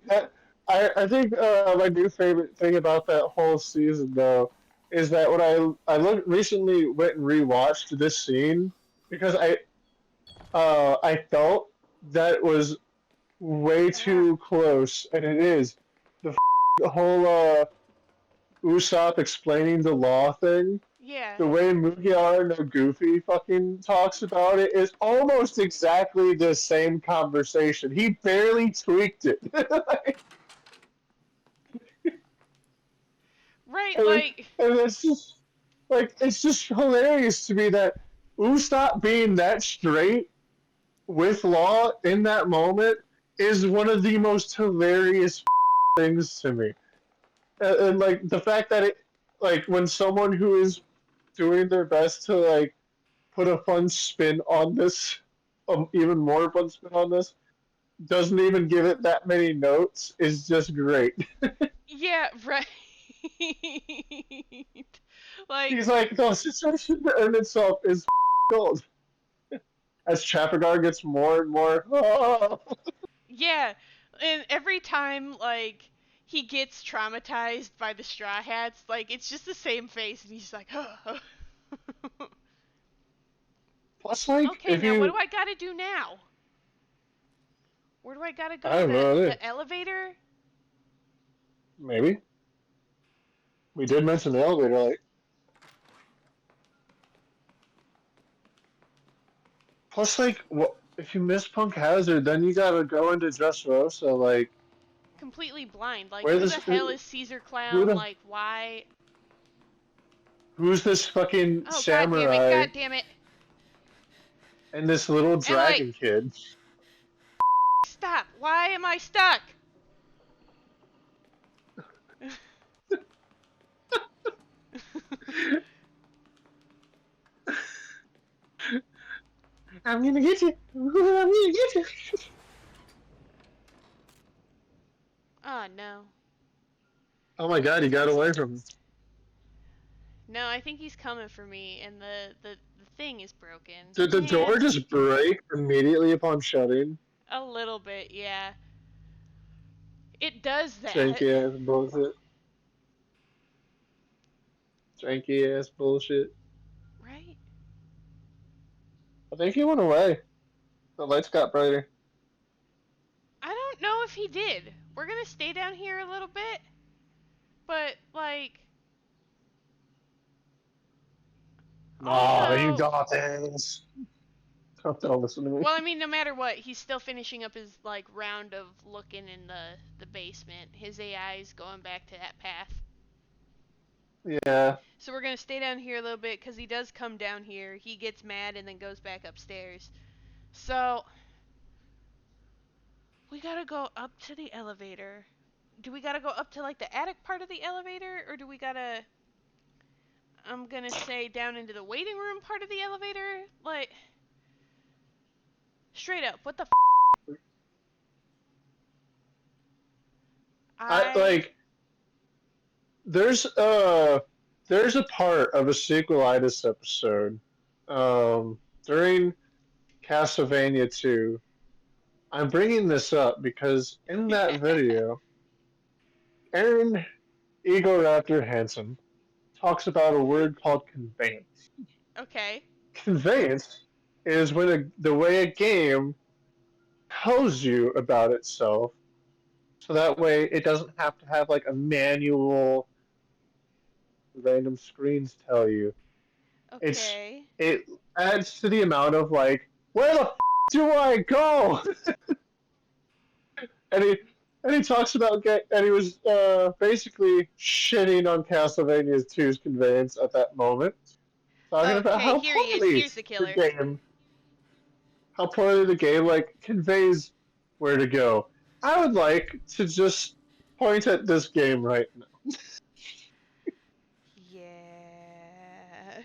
that, I think my new favorite thing about that whole season though is that when recently went and rewatched this scene because I felt that it was way Ah, too close, and it is the whole Usopp explaining the law thing. yeah. The way Mugiwara no Goofy fucking talks about it is almost exactly the same conversation. He barely tweaked it. Right, and, like, and it's just like it's just hilarious to me that Usopp being that straight with Law in that moment is one of the most hilarious things to me. And like the fact that it like when someone who is doing their best to like put a fun spin on this, even more fun spin on this, doesn't even give it that many notes is just great. yeah, right. Like, He's like, the situation to earn itself is gold. As Trafalgar gets more and more, oh. yeah, and every time like he gets traumatized by the Straw Hats, like it's just the same face, and he's just like, oh. Plus, like, Okay, if now what do you, I gotta do now? Where do I gotta I go? don't know, The elevator? maybe we did mention the elevator. Like, plus, like, what if you miss Punk Hazard, then you gotta go into Dressrosa. Like, Completely blind. Like, where who the this, hell is Caesar who Clown? the, Like, why? who's this fucking Oh, god damn it! samurai God damn it! and this little And like, dragon kid? stop! Why am I stuck? I'm gonna get you. I'm gonna get you. Oh my god, he got away from him. No, I think he's coming for me, and the thing is broken. Did the door Man, just break immediately upon shutting? a little bit, yeah. It does that. Janky ass bullshit. Janky ass bullshit. Right? I think he went away. The lights got brighter. I don't know if he did. We're gonna stay down here a little bit, but, like, Nah, you also. got this. Don't listen to me. Well, I mean, no matter what, he's still finishing up his, like, round of looking in the basement. His AI is going back to that path. Yeah. So we're gonna stay down here a little bit, because he does come down here. He gets mad and then goes back upstairs. So, we gotta go up to the elevator. Do we gotta go up to, like, the attic part of the elevator, or do we gotta, I'm gonna say, down into the waiting room part of the elevator? Like, straight up, what the f? I I. like there's uh there's a part of a sequelitis episode during Castlevania 2. I'm bringing this up because in that video, Aaron Egoraptor Hansen talks about a word called conveyance. Okay. Conveyance is when the way a game tells you about itself, so that way it doesn't have to have like a manual random screens tell you. It's Okay. it adds to the amount of like, where the do I go? and he and he talks about and he was basically shitting on Castlevania 2's conveyance at that moment, talking about Okay, here he is. Here's the the killer. game, how poorly the game like conveys where to go. I would like to just point at this game right now. Yeah.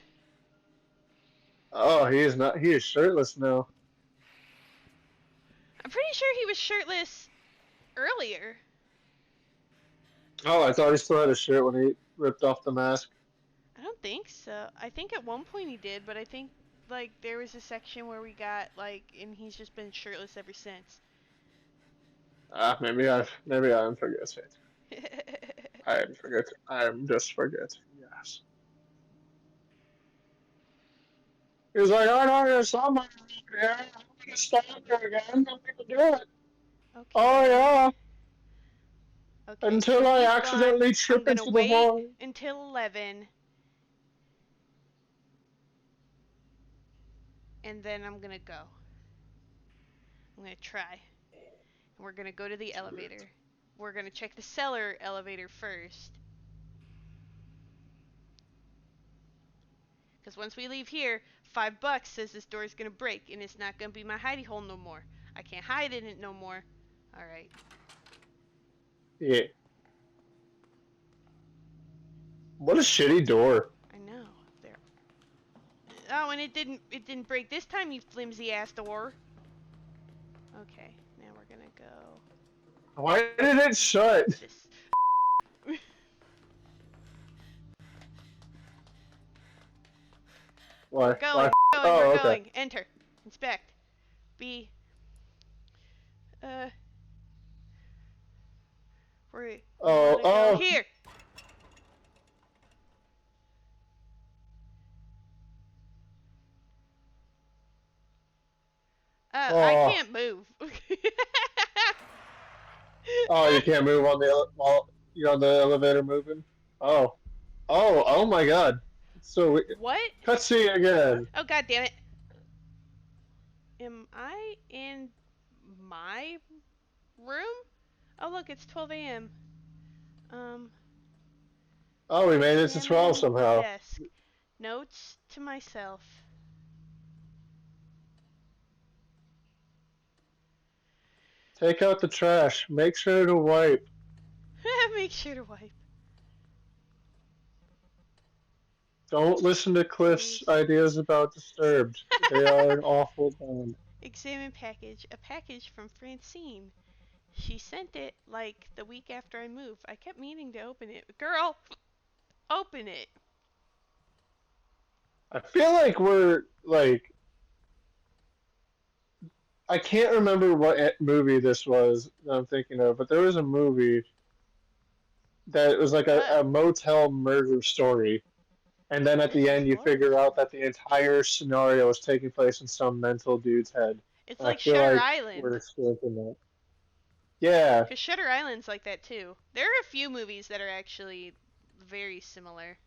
Oh, he is not. He is shirtless now. I'm pretty sure he was shirtless earlier. Oh, I thought he still had a shirt when he ripped off the mask. I don't think so. I think at one point he did, but I think, like, there was a section where we got, like, and he's just been shirtless ever since. Ah, maybe I'm forgetting. I'm forgetting. I'm just forgetting. Yes. He's like, I know there's somebody here. I'm gonna stop here again. I'm gonna do it. Oh Okay. yeah. Okay, so Until I he's gone. accidentally I'm trip gonna into the wait void. until 11, and then I'm gonna go. I'm gonna try. And we're gonna go to the elevator. We're gonna check the cellar elevator first. Because once we leave here, $5 says this door is gonna break, and it's not gonna be my hidey hole no more. I can't hide in it no more. Alright. Yeah. What a shitty door. I know. There. Oh, and it didn't break this time, you flimsy ass door. Okay, now we're gonna go Why did it shut? this. Why? We're going, Why? we're going, we're Oh, okay. going. Enter. Inspect. B. Uh, we Oh, wanna go oh, here. I oh, can't move. oh! You can't move on the while you're on the elevator moving. Oh, oh my God! So we What? cutscene again. Oh, god damn it. Am I in my room? Oh, look, it's 12 a.m. Um, Oh, we made it to 12 examine somehow. desk. Notes to myself. Take out the trash. Make sure to wipe. Make sure to wipe. Don't listen to Cliff's Case. ideas about Disturbed. They are an awful band. Examine package. A package from Francine. She sent it like the week after I moved. I kept meaning to open it. Girl, open it. I feel like we're like I can't remember what movie this was that I'm thinking of, but there was a movie that was like Uh, a motel murder story, and then at this the is end you Laura's figure out room. that the entire scenario is taking place in some mental dude's head. It's And I like feel Shutter like Island. we're experiencing that. Yeah, Because Shutter Island's like that too. There are a few movies that are actually very similar.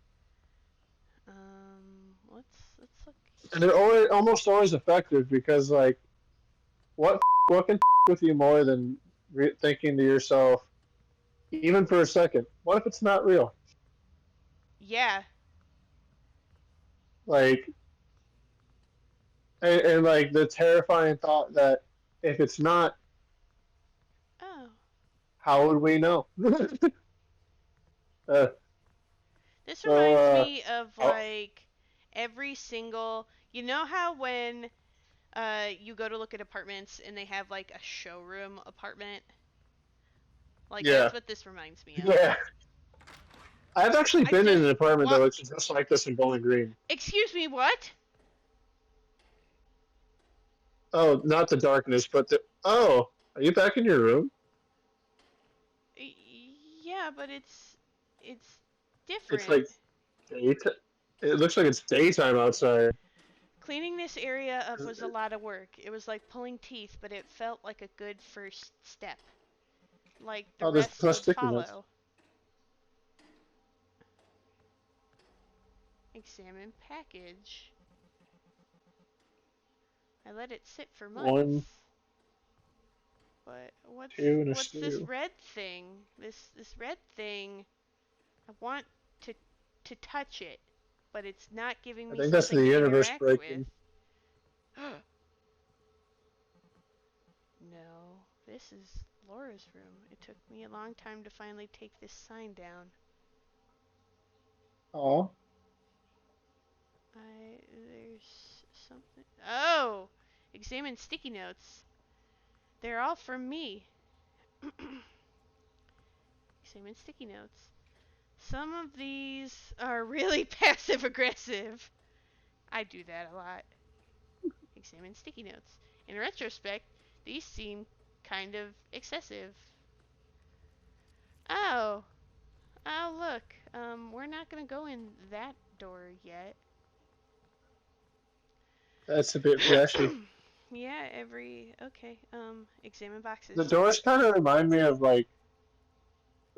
Let's look and they're here. almost always effective because like what what can with you more than thinking to yourself, even for a second, what if it's not real? Yeah. Like, and like the terrifying thought that if it's not, Oh. how would we know? uh, This so, reminds me of oh, like every single. You know how when you go to look at apartments and they have like a showroom apartment? Like yeah, that's what this reminds me of. yeah. I've actually I been in just an apartment that what? looks just like this in Bowling Green. Excuse me, what? Oh, not the darkness, but the. Oh, are you back in your room? Yeah, but it's It's different. like daytime. It looks like it's daytime outside. Cleaning this area up was a lot of work. It was like pulling teeth, but it felt like a good first step. Like the Oh, there's rest plus would sticky notes. follow. Examine package. I let it sit for One, months. But two, and a what's this stew. red thing? This red thing. I want to to touch it, but it's not giving I me think that's the something to universe interact with. breaking. No, this is Laura's room. It took me a long time to finally take this sign down. Oh, There's something. Oh! Examine sticky notes. They're all from me. Examine sticky notes. Some of these are really passive aggressive. I do that a lot. Examine sticky notes. In retrospect, these seem kind of excessive. Oh, oh look. We're not gonna go in that door yet. that's a bit flashy. Yeah, okay. Examine The boxes. doors kind of remind me of like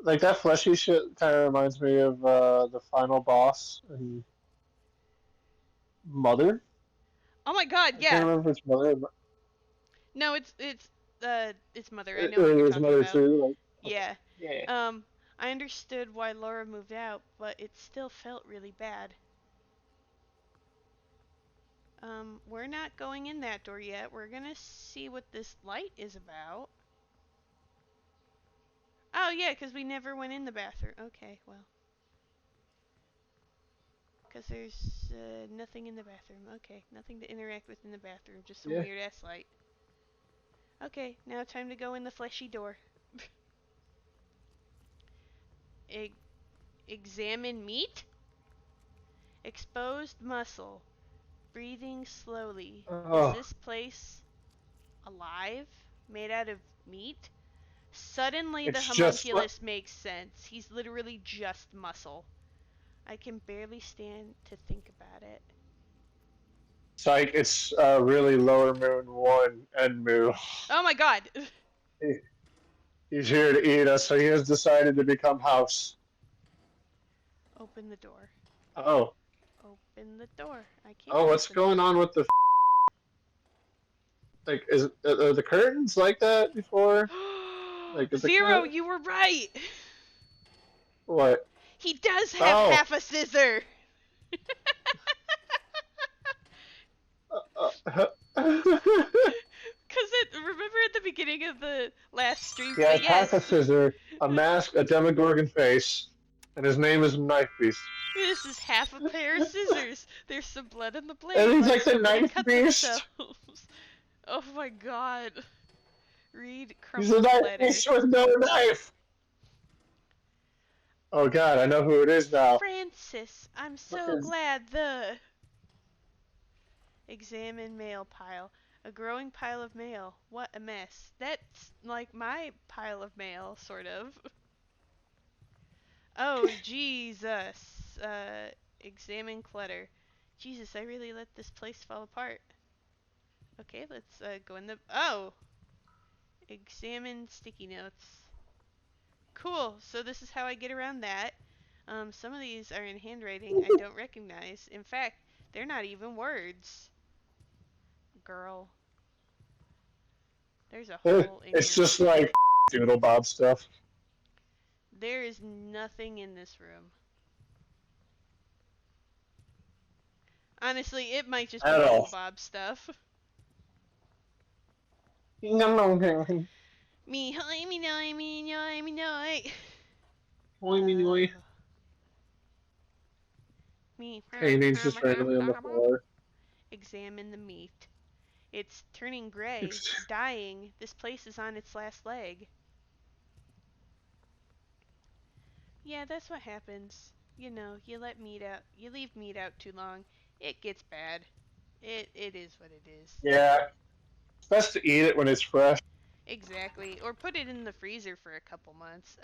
that fleshy shit. Kind of reminds me of the final boss and Mother. Oh my god, I can't yeah. remember if it's Mother No, it's Mother. I know or what it you're was talking Mother about. too. Like, okay, Yeah. yeah, I understood why Laura moved out, but it still felt really bad. We're not going in that door yet. We're gonna see what this light is about. Oh, yeah, 'cause we never went in the bathroom. Okay, well. 'Cause there's nothing in the bathroom. Okay, nothing to interact with in the bathroom. Just some yeah. weird ass light. Okay, now time to go in the fleshy door. E- examine meat? Exposed muscle. Breathing slowly. Is Oh, this place alive? Made out of meat? Suddenly the it's just homunculus makes sense. He's literally just muscle. I can barely stand to think about it. psych. It's really Lower Moon One and Moo. Oh my god! He's here to eat us, so he has decided to become House. Open the door. Oh, Open the door. I can't oh, what's open the going on door. with the like? Is are the curtains like that before? Like, is the Zero, curtain you were right! what? He does have Oh, half a scissor! Cause remember at the beginning of the last stream? he But has half a yes, scissor, a mask, a Demogorgon face, and his name is Knife Beast. this is half a pair of scissors. There's some blood on the And blade, he's like like the somebody Knife cut Beast. themselves. Oh my god. Read He's a crumpled letter. nice with no knife. Oh God, I know who it is now. Francis, I'm Look so at glad the. Examine mail pile. A growing pile of mail. What a mess. That's like my pile of mail, sort of. Oh, Jesus. Examine clutter. Jesus, I really let this place fall apart. Okay, let's go in the. Oh! Examine sticky notes. Cool, so this is how I get around that. Some of these are in handwriting I don't recognize. In fact, they're not even words. Girl, there's a hole in it's your just roof. like Doodle Bob stuff. There is nothing in this room. Honestly, it might just be At Doodle all. Bob stuff. Me, hi, me, no, me, no, me, no. Uh, me. Paintings just randomly on the floor. Examine the meat. It's turning gray, dying. This place is on its last leg. Yeah, that's what happens. You know, you let meat out, you leave meat out too long, it gets bad. It is what it is. Yeah, it's best to eat it when it's fresh. Exactly. Or put it in the freezer for a couple months.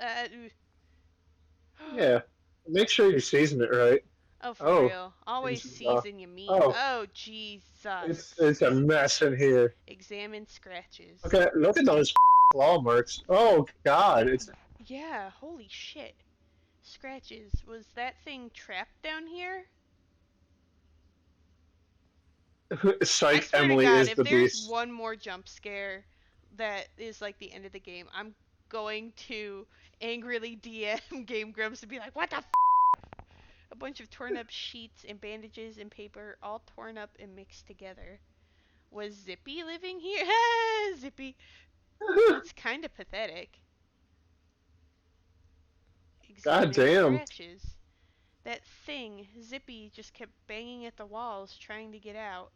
Yeah, make sure you season it right. Oh, for Oh, real. Always it's season your meat. oh, Oh, Jesus. it's a mess in here. Examine scratches. Look at those claw marks. Oh God, it's Yeah, holy shit. Scratches. Was that thing trapped down here? I Psych. swear to Emily God, is if the there's beast. one more jump scare that is like the end of the game, I'm going to angrily DM Game Grumps to be like, what the f? A bunch of torn up sheets and bandages and paper, all torn up and mixed together. Was Zippy living here? Zippy. It's kind of pathetic. God Examine damn, scratches. That thing, Zippy, just kept banging at the walls trying to get out.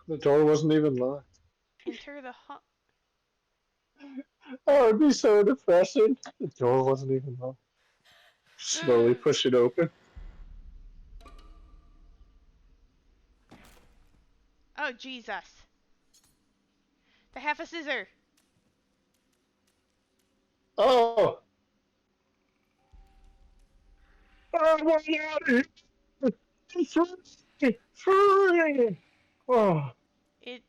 the door wasn't even locked. Enter the Oh, it'd be so depressing. The door wasn't even locked. Slowly push it open. Oh, Jesus. The half a scissor. Oh, oh, my God. It's free. Free. Oh, It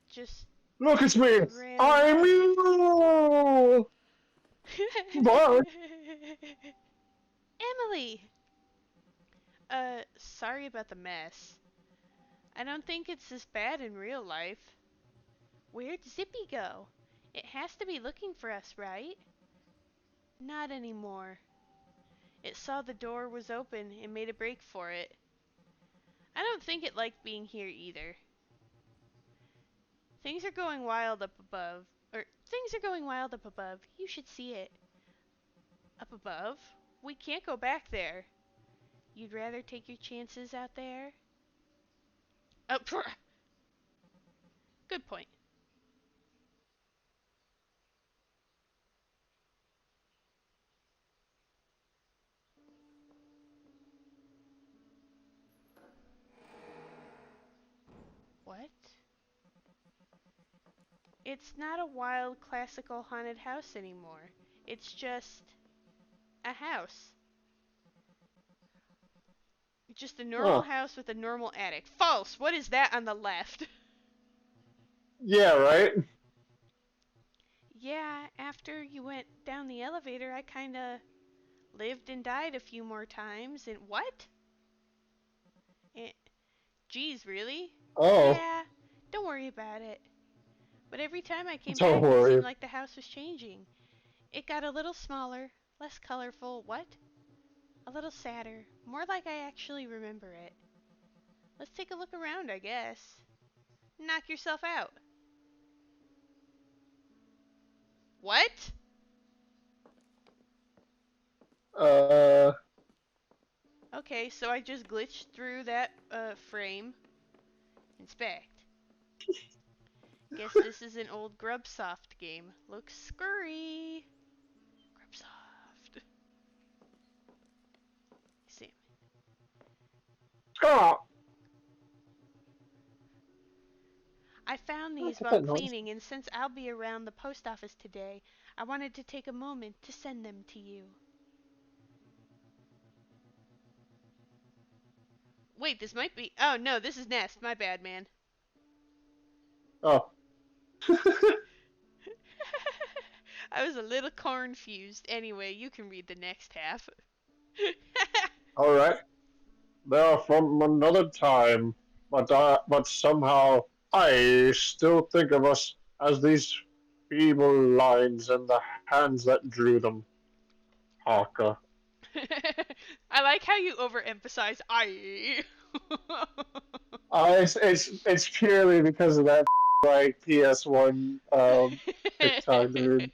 just look, it's me. ran I'm away. you. Bye. Emily! Sorry about the mess. I don't think it's this bad in real life. Where'd Zippy go? It has to be looking for us, right? Not anymore. It saw the door was open and made a break for it. I don't think it liked being here either. Things are going wild up above. Things are going wild up above. You should see it. Up above? We can't go back there. You'd rather take your chances out there? Oh, good point. What? It's not a wild classical haunted house anymore. It's just a house. Just a normal Oh, house with a normal attic. False! What is that on the left? yeah, right. Yeah, after you went down the elevator, I kinda lived and died a few more times, and what? Eh, Geez, really? Oh, Yeah, don't worry about it. But every time I came don't back, it seemed worry. like the house was changing. It got a little smaller, less colorful, what? A little sadder, more like I actually remember it. Let's take a look around, I guess. Knock yourself out. What? Uh, Okay, so I just glitched through that frame. Inspect. Guess this is an old Grubsoft game. Looks scurry. Grubsoft. See. Stop! I found I these get while that noise. cleaning, and since I'll be around the post office today, I wanted to take a moment to send them to you. Wait, this might be. Oh no, this is Nest. My bad, man. Oh, I was a little confused. Anyway, you can read the next half. all right. They're from another time, but somehow I still think of us as these feeble lines in the hands that drew them. Parker. I like how you overemphasize I. It's purely because of that like PS1 TikTok, dude.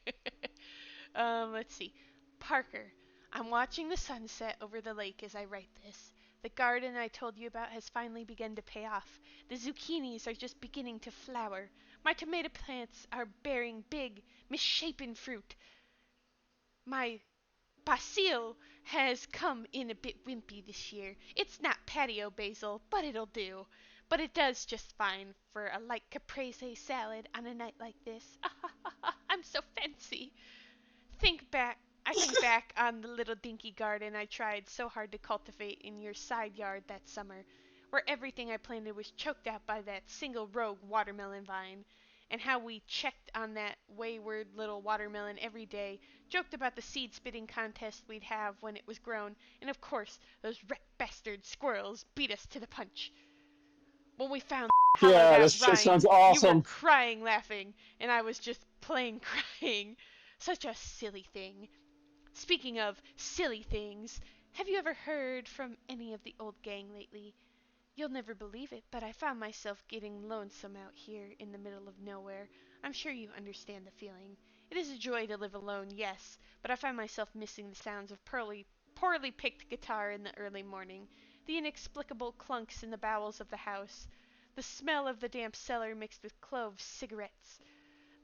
Let's see. Parker, I'm watching the sunset over the lake as I write this. The garden I told you about has finally begun to pay off. The zucchinis are just beginning to flower. My tomato plants are bearing big, misshapen fruit. My basil has come in a bit wimpy this year. It's not patio basil, but it'll do. But it does just fine for a light caprese salad on a night like this. I'm so fancy. Think back. I think back on the little dinky garden I tried so hard to cultivate in your side yard that summer, where everything I planted was choked out by that single rogue watermelon vine, and how we checked on that wayward little watermelon every day, joked about the seed spitting contest we'd have when it was grown, and of course those wreck bastard squirrels beat us to the punch. When we found hollowed Yeah, out this shit rind, sounds you were awesome. crying laughing, and I was just plain crying. Such a silly thing. Speaking of silly things, have you ever heard from any of the old gang lately? You'll never believe it, but I found myself getting lonesome out here in the middle of nowhere. I'm sure you understand the feeling. It is a joy to live alone, yes, but I find myself missing the sounds of poorly picked guitar in the early morning, the inexplicable clunks in the bowels of the house, the smell of the damp cellar mixed with clove cigarettes,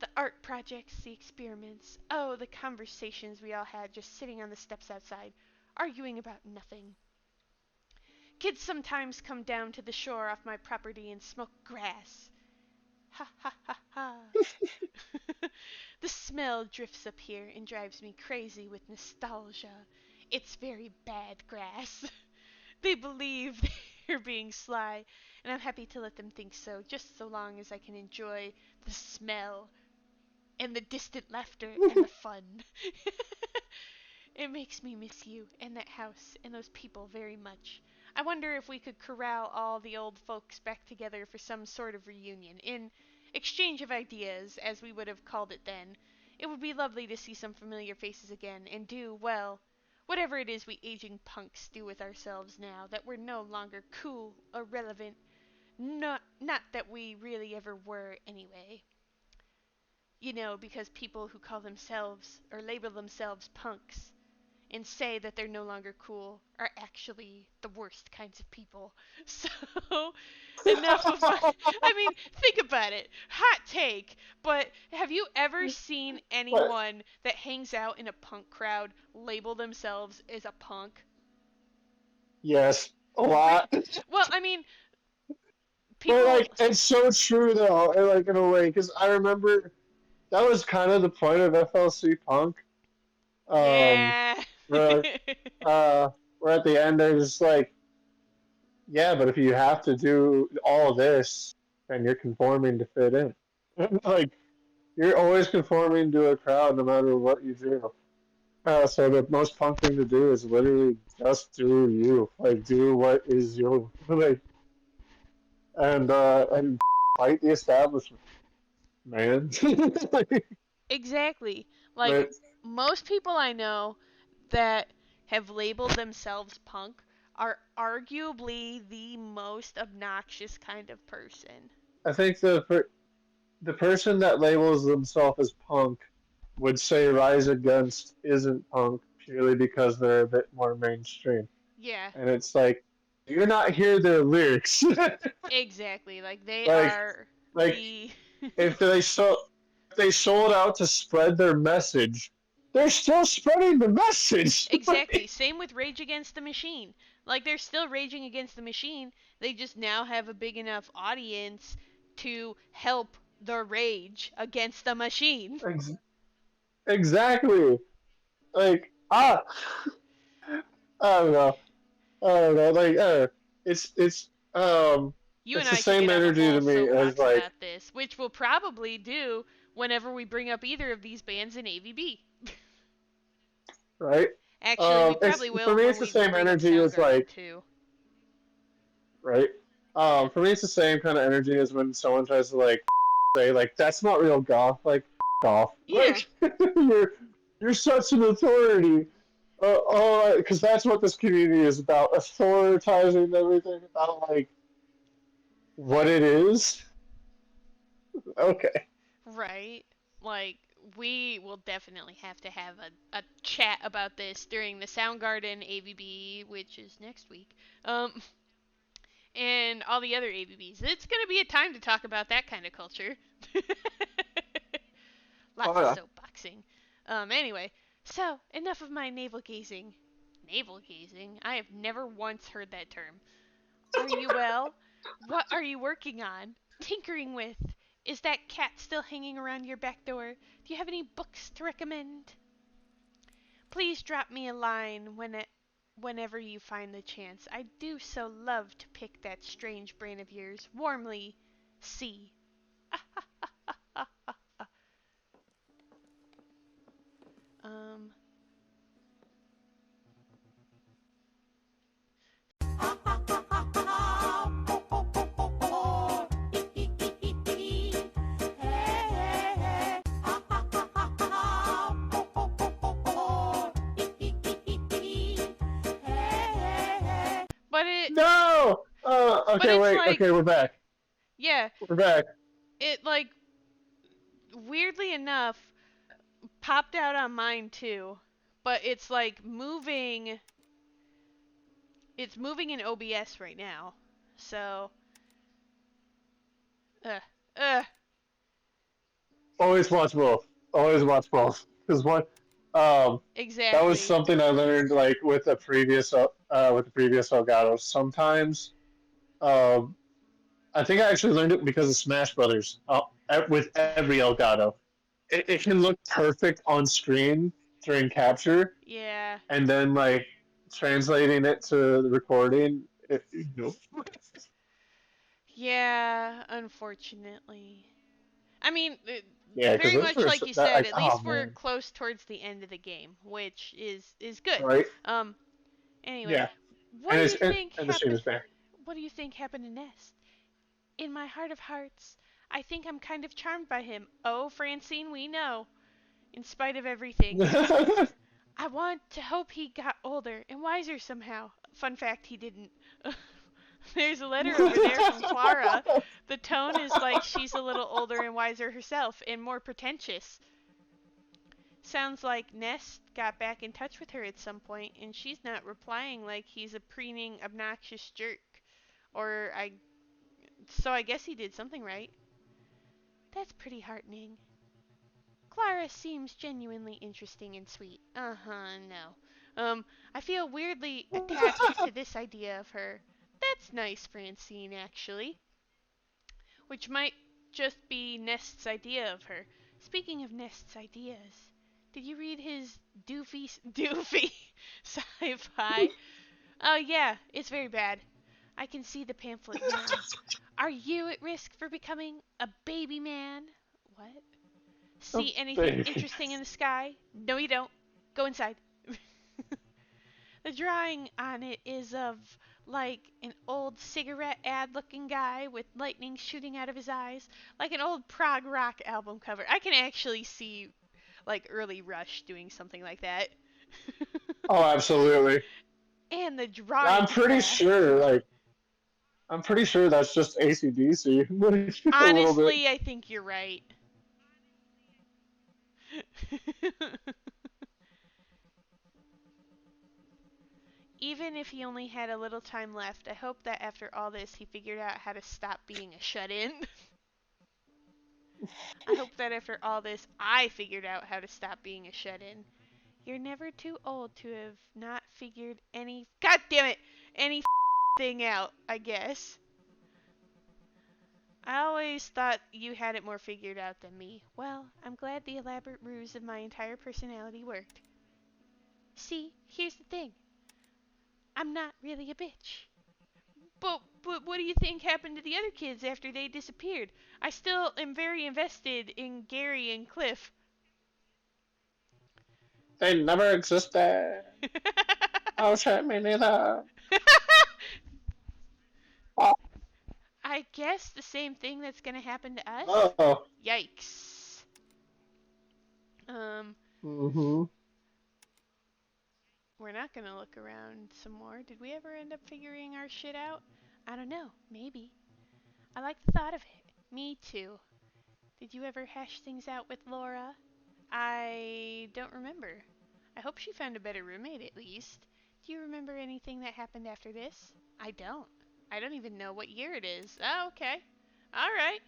the art projects, the experiments. Oh, the conversations we all had just sitting on the steps outside, arguing about nothing. Kids sometimes come down to the shore off my property and smoke grass. Ha ha ha ha. The smell drifts up here and drives me crazy with nostalgia. It's very bad grass. They believe they're being sly, and I'm happy to let them think so, just so long as I can enjoy the smell and the distant laughter and the fun. It makes me miss you and that house and those people very much. I wonder if we could corral all the old folks back together for some sort of reunion, in exchange of ideas, as we would have called it then. It would be lovely to see some familiar faces again, and do, well, whatever it is we aging punks do with ourselves now that we're no longer cool or relevant. Not that we really ever were, anyway. You know, because people who call themselves or label themselves punks and say that they're no longer cool are actually the worst kinds of people. So, enough of my. I mean, think about it. Hot take, but have you ever seen But anyone that hangs out in a punk crowd label themselves as a punk? yes, a lot. Well, I mean, But people. like, it's so true though, like in a way, because I remember that was kind of the point of FLC Punk. Um, Yeah. where where at the end they're just like, yeah, but if you have to do all this, then you're conforming to fit in. Like you're always conforming to a crowd no matter what you do. So the most punk thing to do is literally just do you. Like do what is you. Like and fight the establishment, man. Exactly. Like, But most people I know that have labeled themselves punk are arguably the most obnoxious kind of person. I think the person that labels themselves as punk would say Rise Against isn't punk purely because they're a bit more mainstream. Yeah, And it's like, do you not hear their lyrics? exactly. Like, they like are like the. if they sold out to spread their message, they're still spreading the message. Exactly. Same with Rage Against the Machine. Like they're still raging against the machine. They just now have a big enough audience to help the rage against the machine. Exactly. Like I don't know. I don't know. It's You and it's the I could same get on a energy whole to me as soapbox like about this, which we'll probably do whenever we bring up either of these bands in AVB. right. Actually, we It's probably for will me. when It's the we same bring up energy as Soundgarden like too. right. Yeah. For me, it's the same kind of energy as when someone tries to like say like that's not real goth. Like off. Yeah. Like you're such an authority. Because that's what this community is about, authoritizing everything about like what it is. Okay. Right. Like, we will definitely have to have a chat about this during the Soundgarden AVB, which is next week. And all the other AVBs. It's going to be a time to talk about that kind of culture. Oh Lots of yeah. soapboxing. Anyway, so enough of my navel gazing. Navel gazing? I have never once heard that term. Are you well? What are you working on? Tinkering with? Is that cat still hanging around your back door? Do you have any books to recommend? Please drop me a line whenever you find the chance. I do so love to pick that strange brain of yours. Warmly, C. um, but it, No. but Okay. it's Wait. Okay. like, We're back. yeah, We're back. it like weirdly enough popped out on mine too, but it's like moving. It's moving in OBS right now, so uh, uh, Always watch both. Always watch both. Because one, um, that was exactly. something I learned like with the previous Elgato. Sometimes, um, I think I actually learned it because of Smash Brothers. With every Elgato, it can look perfect on screen during capture, Yeah, and then like translating it to the recording. Nope. yeah. Unfortunately, I mean, Yeah, because very those much were like you that. said. At Oh least we're man. close towards the end of the game, which is good. Right. Um. Anyway, Yeah. what do you think And the shame happened? is back. What do you think happened to Nest? In my heart of hearts, I think I'm kind of charmed by him. Oh, Francine, we know. In spite of everything, I want to hope he got older and wiser somehow. Fun fact, he didn't. There's a letter over there from Clara. The tone is like she's a little older and wiser herself and more pretentious. Sounds like Nest got back in touch with her at some point and she's not replying like he's a preening, obnoxious jerk. Or I. So I guess he did something right. That's pretty heartening. Clara seems genuinely interesting and sweet. Uh-huh, no. I feel weirdly attached to this idea of her. That's nice, Francine, actually. Which might just be Nest's idea of her. Speaking of Nest's ideas, did you read his doofy sci-fi? Oh yeah, it's very bad. I can see the pamphlet now. Are you at risk for becoming a baby man? What? See anything Baby. interesting in the sky? No, you don't. Go inside. The drawing on it is of, like, an old cigarette ad looking guy with lightning shooting out of his eyes, like an old prog rock album cover. I can actually see, like, early Rush doing something like that. Oh, absolutely. And the I'm drawing's pretty bad. sure, like, I'm pretty sure that's just ACDC, a little bit. Honestly, I think you're right. Even if he only had a little time left, I hope that after all this he figured out how to stop being a shut in. I hope that after all this, I figured out how to stop being a shut-in. You're never too old to have not figured any. God damn it! Any thing out, I guess. I always thought you had it more figured out than me. Well, I'm glad the elaborate ruse of my entire personality worked. See, here's the thing. I'm not really a bitch. But what do you think happened to the other kids after they disappeared? I still am very invested in Gary and Cliff. They never existed. Oh shit, me neither. Oh. I guess the same thing that's gonna happen to us? Oh. Yikes. Um, Mm-hmm. we're not gonna look around some more. Did we ever end up figuring our shit out? I don't know. Maybe. I like the thought of it. Me too. Did you ever hash things out with Laura? I don't remember. I hope she found a better roommate at least. Do you remember anything that happened after this? I don't. I don't even know what year it is. Oh, okay. Alright.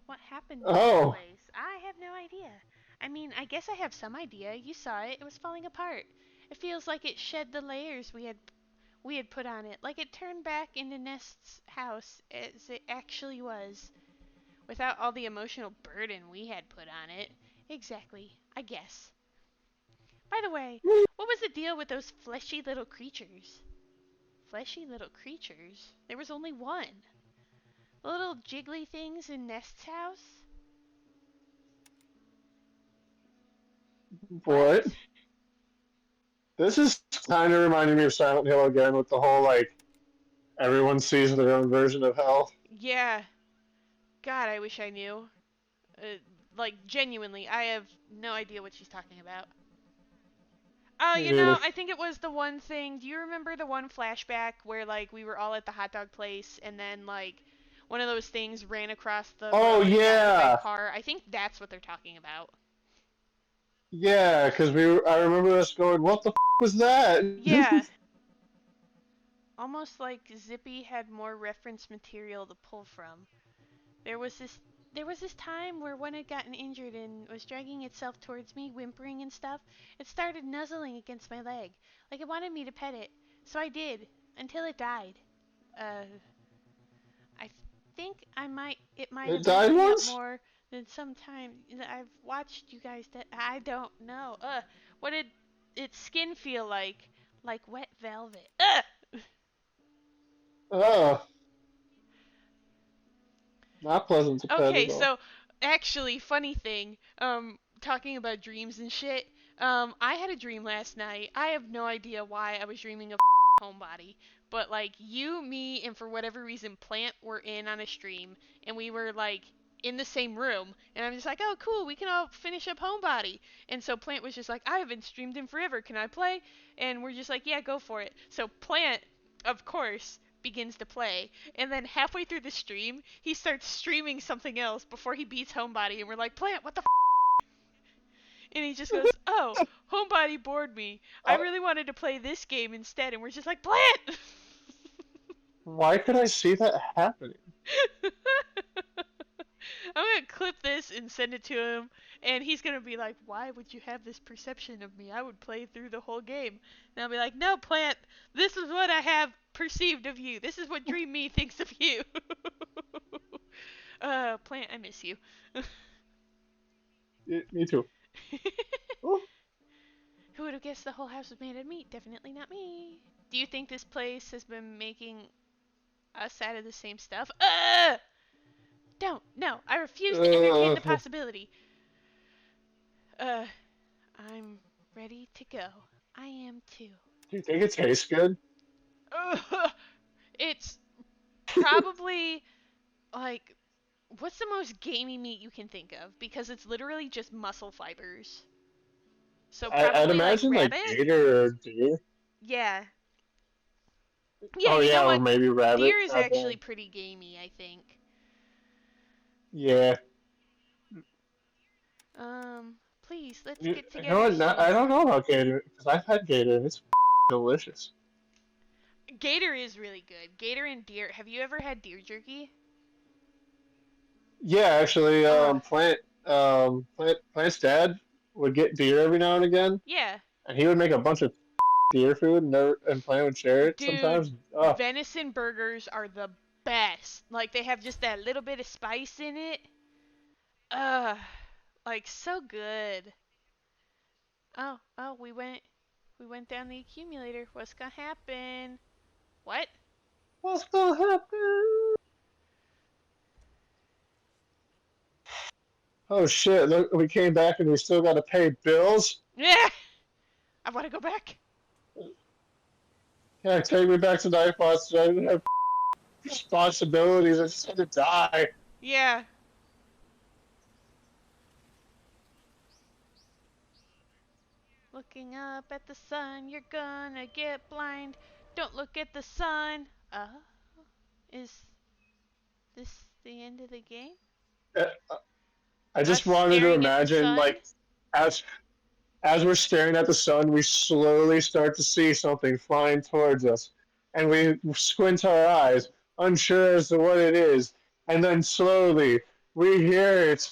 What happened to this Oh. place? I have no idea. I mean, I guess I have some idea. You saw it. It was falling apart. It feels like it shed the layers we had put on it, like it turned back into Nest's house as it actually was, without all the emotional burden we had put on it. Exactly. I guess. By the way, what was the deal with those fleshy little creatures? Fleshy little creatures? There was only one. The little jiggly things in Nest's house? What? What? This is kind of reminding me of Silent Hill again with the whole like everyone sees their own version of hell. Yeah. God, I wish I knew. Uh, like, genuinely, I have no idea what she's talking about. Oh, Me you know, neither. I think it was the one thing. Do you remember the one flashback where, like, we were all at the hot dog place and then, like, one of those things ran across the Oh road and got hit by a yeah, car? I think that's what they're talking about. yeah. Because I remember us going, "What the was that?" Yeah. Almost like Zippy had more reference material to pull from. There was this there was this time where one had gotten injured and was dragging itself towards me, whimpering and stuff. It started nuzzling against my leg, like it wanted me to pet it. So I did, until it died. Uh, I think it might It have died messed me up once. more than some time. I've watched you guys that I don't know. What did its skin feel like? Like wet velvet. Oh, not pleasant to pet Okay, at all. so actually, funny thing, talking about dreams and shit, I had a dream last night. I have no idea why I was dreaming of Homebody, but like you, me, and for whatever reason, Plant were in on a stream, and we were like in the same room, and I'm just like, oh cool, we can all finish up Homebody, and so Plant was just like, I haven't streamed in forever, can I play? And we're just like, yeah, go for it. So Plant, of course, begins to play, and then halfway through the stream, he starts streaming something else before he beats Homebody, and we're like, Plant, what the and he just goes, oh, Homebody bored me. I Uh, really wanted to play this game instead, and we're just like, Plant! why could I see that happening? I'm gonna clip this and send it to him, and he's gonna be like, why would you have this perception of me? I would play through the whole game. And I'll be like, no, Plant, this is what I have perceived of you. This is what Dream Me thinks of you. Plant, I miss you. Me too. Oh, Who would have guessed the whole house was made of meat? Definitely not me. Do you think this place has been making us out of the same stuff? Don't. No, I refuse to entertain the do possibility. Uh, I'm ready to go. I am too. you think it tastes good? Ugh, it's probably like what's the most gamey meat you can think of? Because it's literally just muscle fibers. So I'd probably like imagine like rabbit? gator or deer. Yeah. Yeah, Oh you know yeah, or what? maybe rabbit. Deer is God actually damn. pretty gamey, I think. Yeah. Please, let's get You know together what? I soon. don't know about gator because I've had gator and it's delicious. Gator is really good. Gator and deer. Have you ever had deer jerky? Yeah, actually, Ugh. Plant's dad would get deer every now and again, Yeah. and he would make a bunch of deer food, and Plant would share it Dude, sometimes. venison burgers are the best. Like they have just that little bit of spice in it. Ugh. Like so good. Oh, we went down the accumulator. What's gonna happen? What? What's gonna happen? Oh shit! Look, we came back and we still got to pay bills. Yeah. I want to go back. Yeah, take me back to Night Foster. I didn't have responsibilities. I just had to die. Yeah. Looking up at the sun, you're gonna get blind. Don't look at the sun. Is this the end of the game? Uh, I Us just wanted to staring at the imagine, sun? like, as as we're staring at the sun, we slowly start to see something flying towards us, and we squint our eyes, unsure as to what it is, and then slowly we hear it.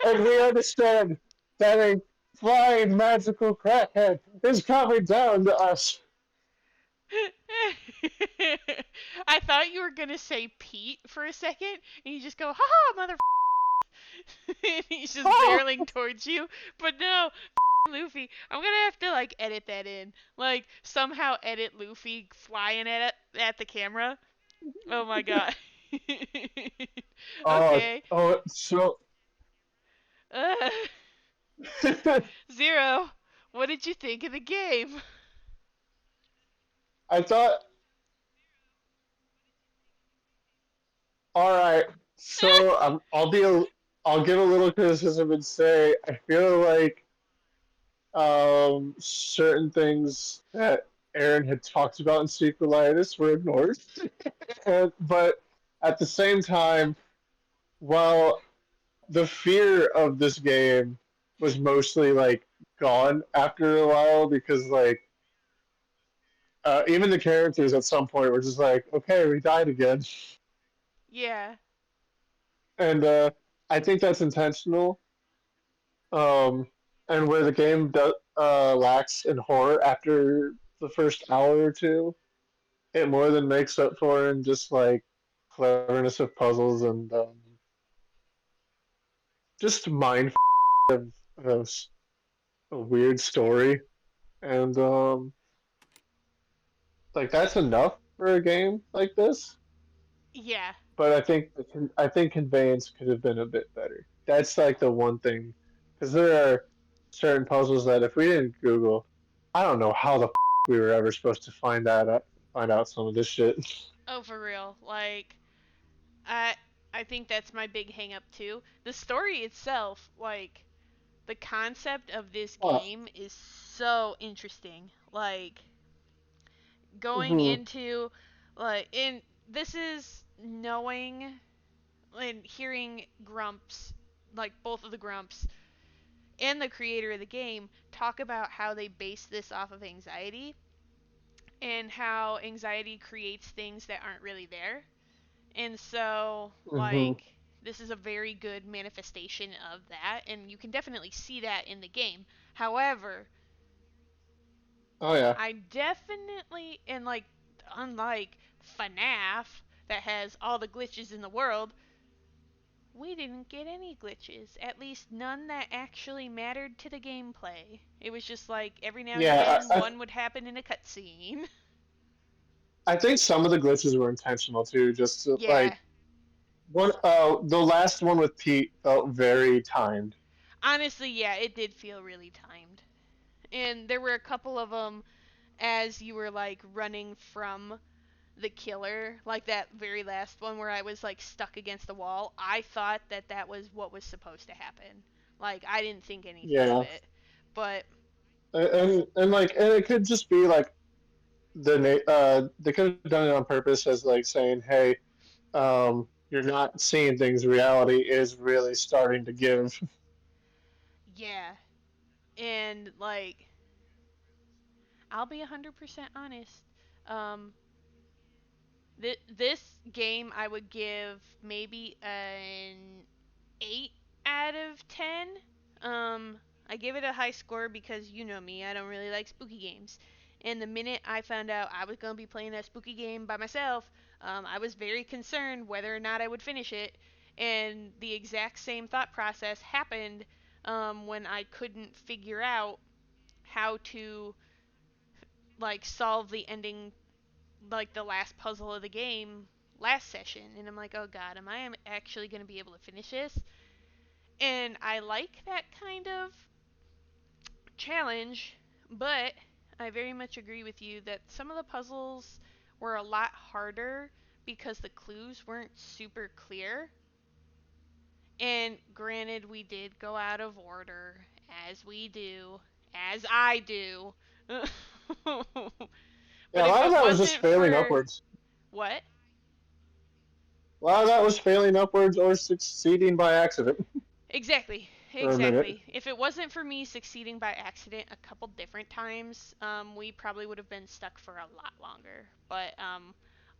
And we understand that a flying magical crackhead is coming down to us. I thought you were gonna say Pete for a second, and you just go, haha, mother. And he's just barreling towards you. But no, Luffy. I'm gonna have to like edit that in. Like somehow edit Luffy flying at the camera. Oh my god. Oh, Okay. so Uh, Zero. What did you think of the game? I thought, all right, so I'll give a little criticism and say I feel like certain things that Aaron had talked about in Sequelitis were ignored, but at the same time, while the fear of this game was mostly like gone after a while because like even the characters at some point were just like, okay, we died again, Yeah. and I think that's intentional. Um, and where the game lacks in horror after the first hour or two, it more than makes up for in just like cleverness of puzzles and just mind of a weird story. And like that's enough for a game like this. Yeah. But I think conveyance could have been a bit better. That's like the one thing, because there are certain puzzles that if we didn't Google, I don't know how the we were ever supposed to find out some of this shit. Oh, for real. Like, I I think that's my big hang up too. The story itself, like the concept of this Oh, game is so interesting. Like going hmm into like in this is knowing and hearing Grumps, like both of the Grumps and the creator of the game talk about how they base this off of anxiety and how anxiety creates things that aren't really there. And so, hmm like, this is a very good manifestation of that, and you can definitely see that in the game. However, Oh yeah, I definitely, and like, unlike FNAF, that has all the glitches in the world, we didn't get any glitches. At least none that actually mattered to the gameplay. It was just like every now and yeah. again one would happen in a cutscene. I think some of the glitches were intentional too. Just to, Yeah. like the last one with Pete felt very timed. Honestly, yeah, it did feel really timed. And there were a couple of them as you were like running from the killer, like that very last one where I was like stuck against the wall. I thought that that was what was supposed to happen. Like I didn't think anything of Yeah, it. But and it could just be like they could have done it on purpose as like saying, hey, you're not seeing things. Reality is really starting to give. yeah, and like I'll be 100% honest. Um This game I would give maybe an 8 out of 10. I give it a high score because you know me, I don't really like spooky games. And the minute I found out I was going to be playing that spooky game by myself, I was very concerned whether or not I would finish it. And the exact same thought process happened when I couldn't figure out how to like solve the ending, like the last puzzle of the game last session. And I'm like, oh god, am I actually going to be able to finish this? And I like that kind of challenge, but I very much agree with you that some of the puzzles were a lot harder because the clues weren't super clear. And granted, we did go out of order, as we do, as I do. Yeah, But a if lot of it that was just wasn't failing for upwards. what? A lot of that was failing upwards or succeeding by accident Exactly, for a minute. exactly. If it wasn't for me succeeding by accident a couple different times, we probably would have been stuck for a lot longer. But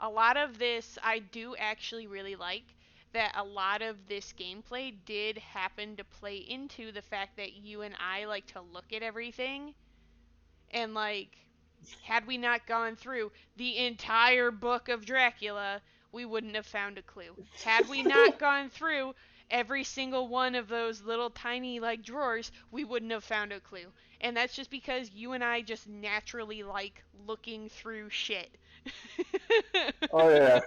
a lot of this, I do actually really like that a lot of this gameplay did happen to play into the fact that you and I like to look at everything and like had we not gone through the entire book of Dracula, we wouldn't have found a clue. Had we not gone through every single one of those little tiny like drawers, we wouldn't have found a clue. And that's just because you and I just naturally like looking through shit. Oh yeah,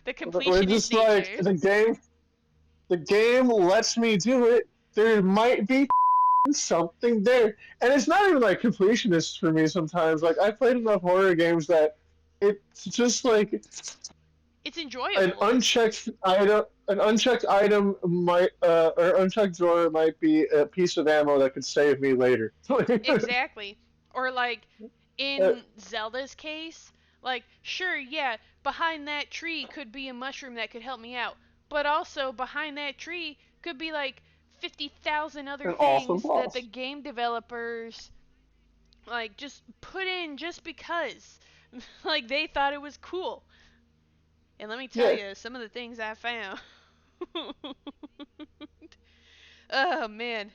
The we're completionist just like nature. the game. The game lets me do it. There might be something there, and it's not even like completionist for me. Sometimes, like I played enough horror games that it's just like It's an enjoyable. unchecked item. An unchecked item might, or unchecked drawer might be a piece of ammo that could save me later. Exactly. Or like in Zelda's case, like sure, yeah, behind that tree could be a mushroom that could help me out, but also behind that tree could be like 50,000 other An awesome things that the boss. game developers like just put in just because like they thought it was cool. And let me tell Yeah, you some of the things I found. Oh man.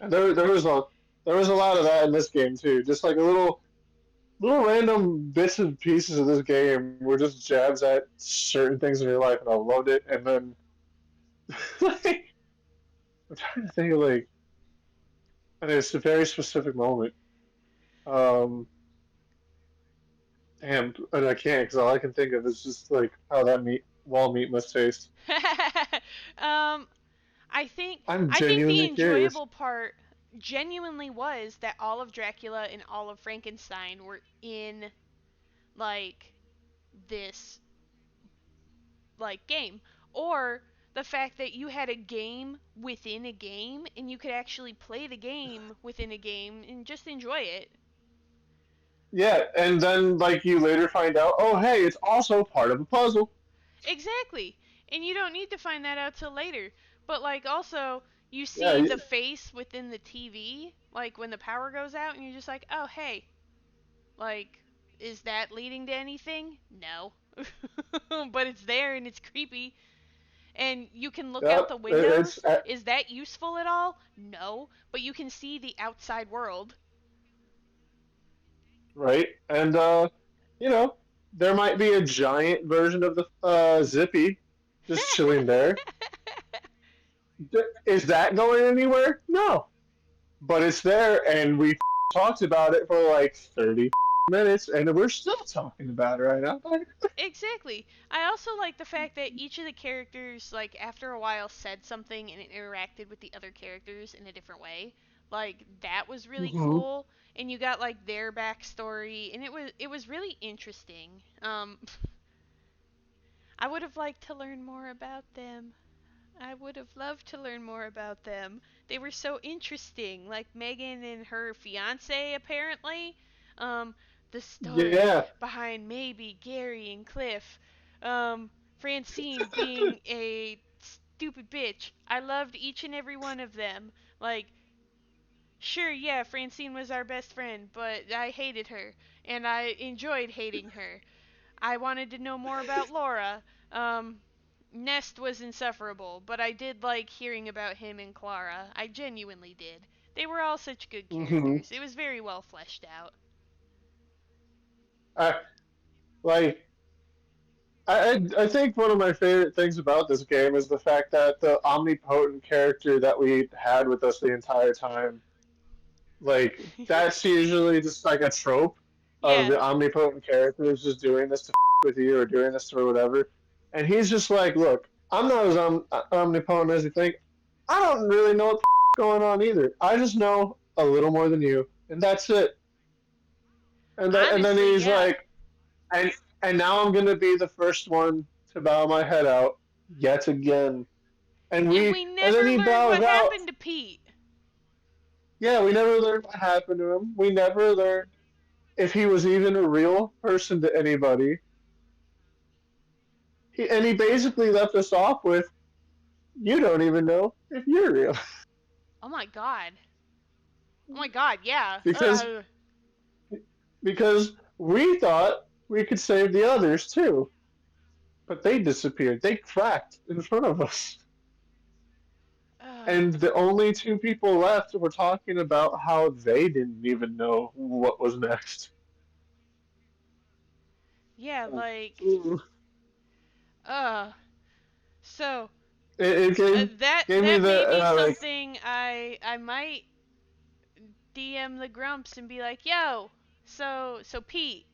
and there was a lot of that in this game too. Just like a little random bits and pieces of this game were just jabs at certain things in your life, and I loved it. And then like, I'm trying to think of like, and it's a very specific moment. Um, Damn, and I can't because all I can think of is just like how that wall meat must taste. um I think I'm I think the genuinely curious. enjoyable part genuinely was that all of Dracula and all of Frankenstein were in like this like game, or the fact that you had a game within a game and you could actually play the game within a game and just enjoy it. Yeah, and then like you later find out, oh hey, it's also part of a puzzle. Exactly. And you don't need to find that out till later. But like also you Yeah, see the face within the TV like when the power goes out and you're just like, "Oh, hey, like, is that leading to anything? No. But it's there and it's creepy. And you can look out yep. the It's windows. Is that useful at all? No. But you can see the outside world. right, and you know, there might be a giant version of the Zippy just chilling there. Is that going anywhere? No, but it's there, and we talked about it for like 30 minutes, and we're still talking about it right now. Exactly. I also like the fact that each of the characters, like, after a while said something and it interacted with the other characters in a different way. Like, that was really Mm-hmm. cool. And you got, like, their backstory, and it was really interesting. I would have liked to learn more about them. I would have loved to learn more about them. They were so interesting, like Megan and her fiance, apparently. Um, the story Yeah, behind maybe Gary and Cliff. Francine being a stupid bitch. I loved each and every one of them. Like, sure, yeah, Francine was our best friend, but I hated her, and I enjoyed hating her. I wanted to know more about Laura. Um, Nest was insufferable, but I did like hearing about him and Clara. I genuinely did. They were all such good Hmm. characters. It was very well fleshed out. I like. I think one of my favorite things about this game is the fact that the omnipotent character that we had with us the entire time, like that's usually just like a trope of Yeah, the omnipotent characters just doing this to with you or doing this or whatever, and he's just like, look, I'm not as omnipotent as you think. I don't really know what's going on either. I just know a little more than you, and that's it. And then honestly, he's yeah. like, and and now I'm gonna be the first one to bow my head out yet again. And we And then never he learned bows what out. happened to Pete. Yeah, we never learned what happened to him. We never learned if he was even a real person to anybody. And he basically left us off with, "You don't even know if you're real," Oh my god. Oh my god, yeah. because we thought we could save the others too, but they disappeared. They cracked in front of us. uh, And the only two people left were talking about how they didn't even know what was next. yeah, like, It, uh, so it gave me that the may be like, something I might DM the Grumps and be like, yo, so Pete,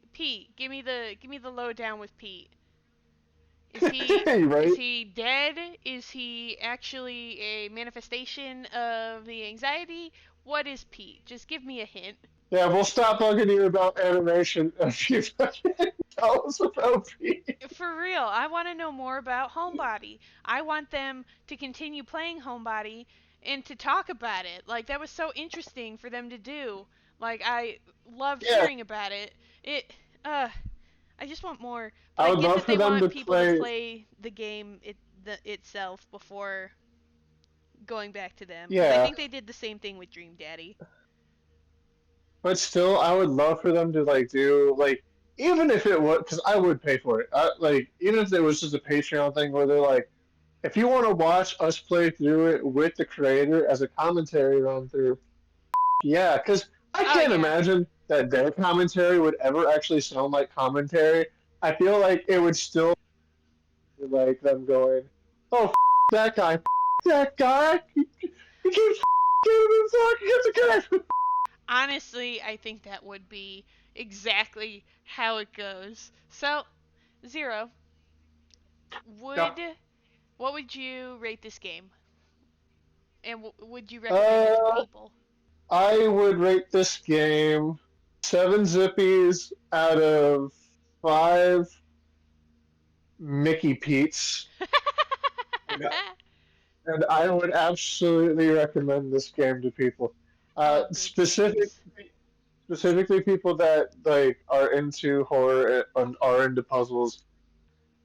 give me the lowdown with Pete. Is right? he dead? Is he actually a manifestation of the anxiety? What is Pete? Just give me a hint. Yeah, we'll stop bugging you about animation if you tell us about Pete. For real, I want to know more about Homebody. I want them to continue playing Homebody and to talk about it. Like that was so interesting for them to do. Like I loved Yeah, hearing about it. It uh I just want more, but I I would get love that for they them want to people to play. play the game itself before going back to them because I Yeah, think they did the same thing with Dream Daddy. but still, I would love for them to like do like even if it was because I would pay for it. Like even if it was just a Patreon thing where they're like, if you want to watch us play through it with the creator as a commentary run through, yeah, because I Oh can't yeah. imagine that their commentary would ever actually sound like commentary. I feel like it would still be like them going, "Oh, that guy, that guy, he keeps giving him fucking it's a guy." Honestly, I think that would be exactly how it goes. So, Zero, Yeah. would what would you rate this game? And would you recommend it to Uh, people? I would rate this game 7 zippies out of 5 Mickey Pete's. And I would absolutely recommend this game to people. Uh, Oh, good specific, times. specifically people that like are into horror and are into puzzles.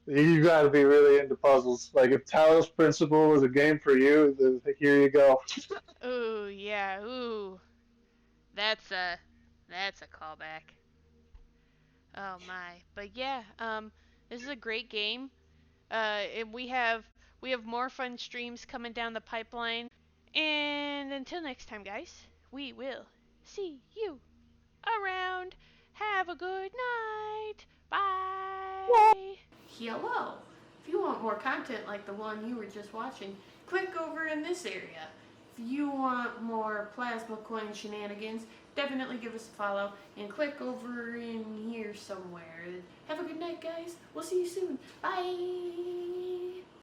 You got to be really into puzzles. Like if Talos Principle was a game for you, then here you go. Ooh, yeah, ooh. That's a that's a callback. Oh my. But yeah, this is a great game. And we have more fun streams coming down the pipeline. And until next time, guys, we will see you around. Have a good night. Bye. Hello. If you want more content like the one you were just watching, click over in this area. If you want more plasma coin shenanigans, definitely give us a follow and click over in here somewhere. Have a good night, guys. We'll see you soon. Bye.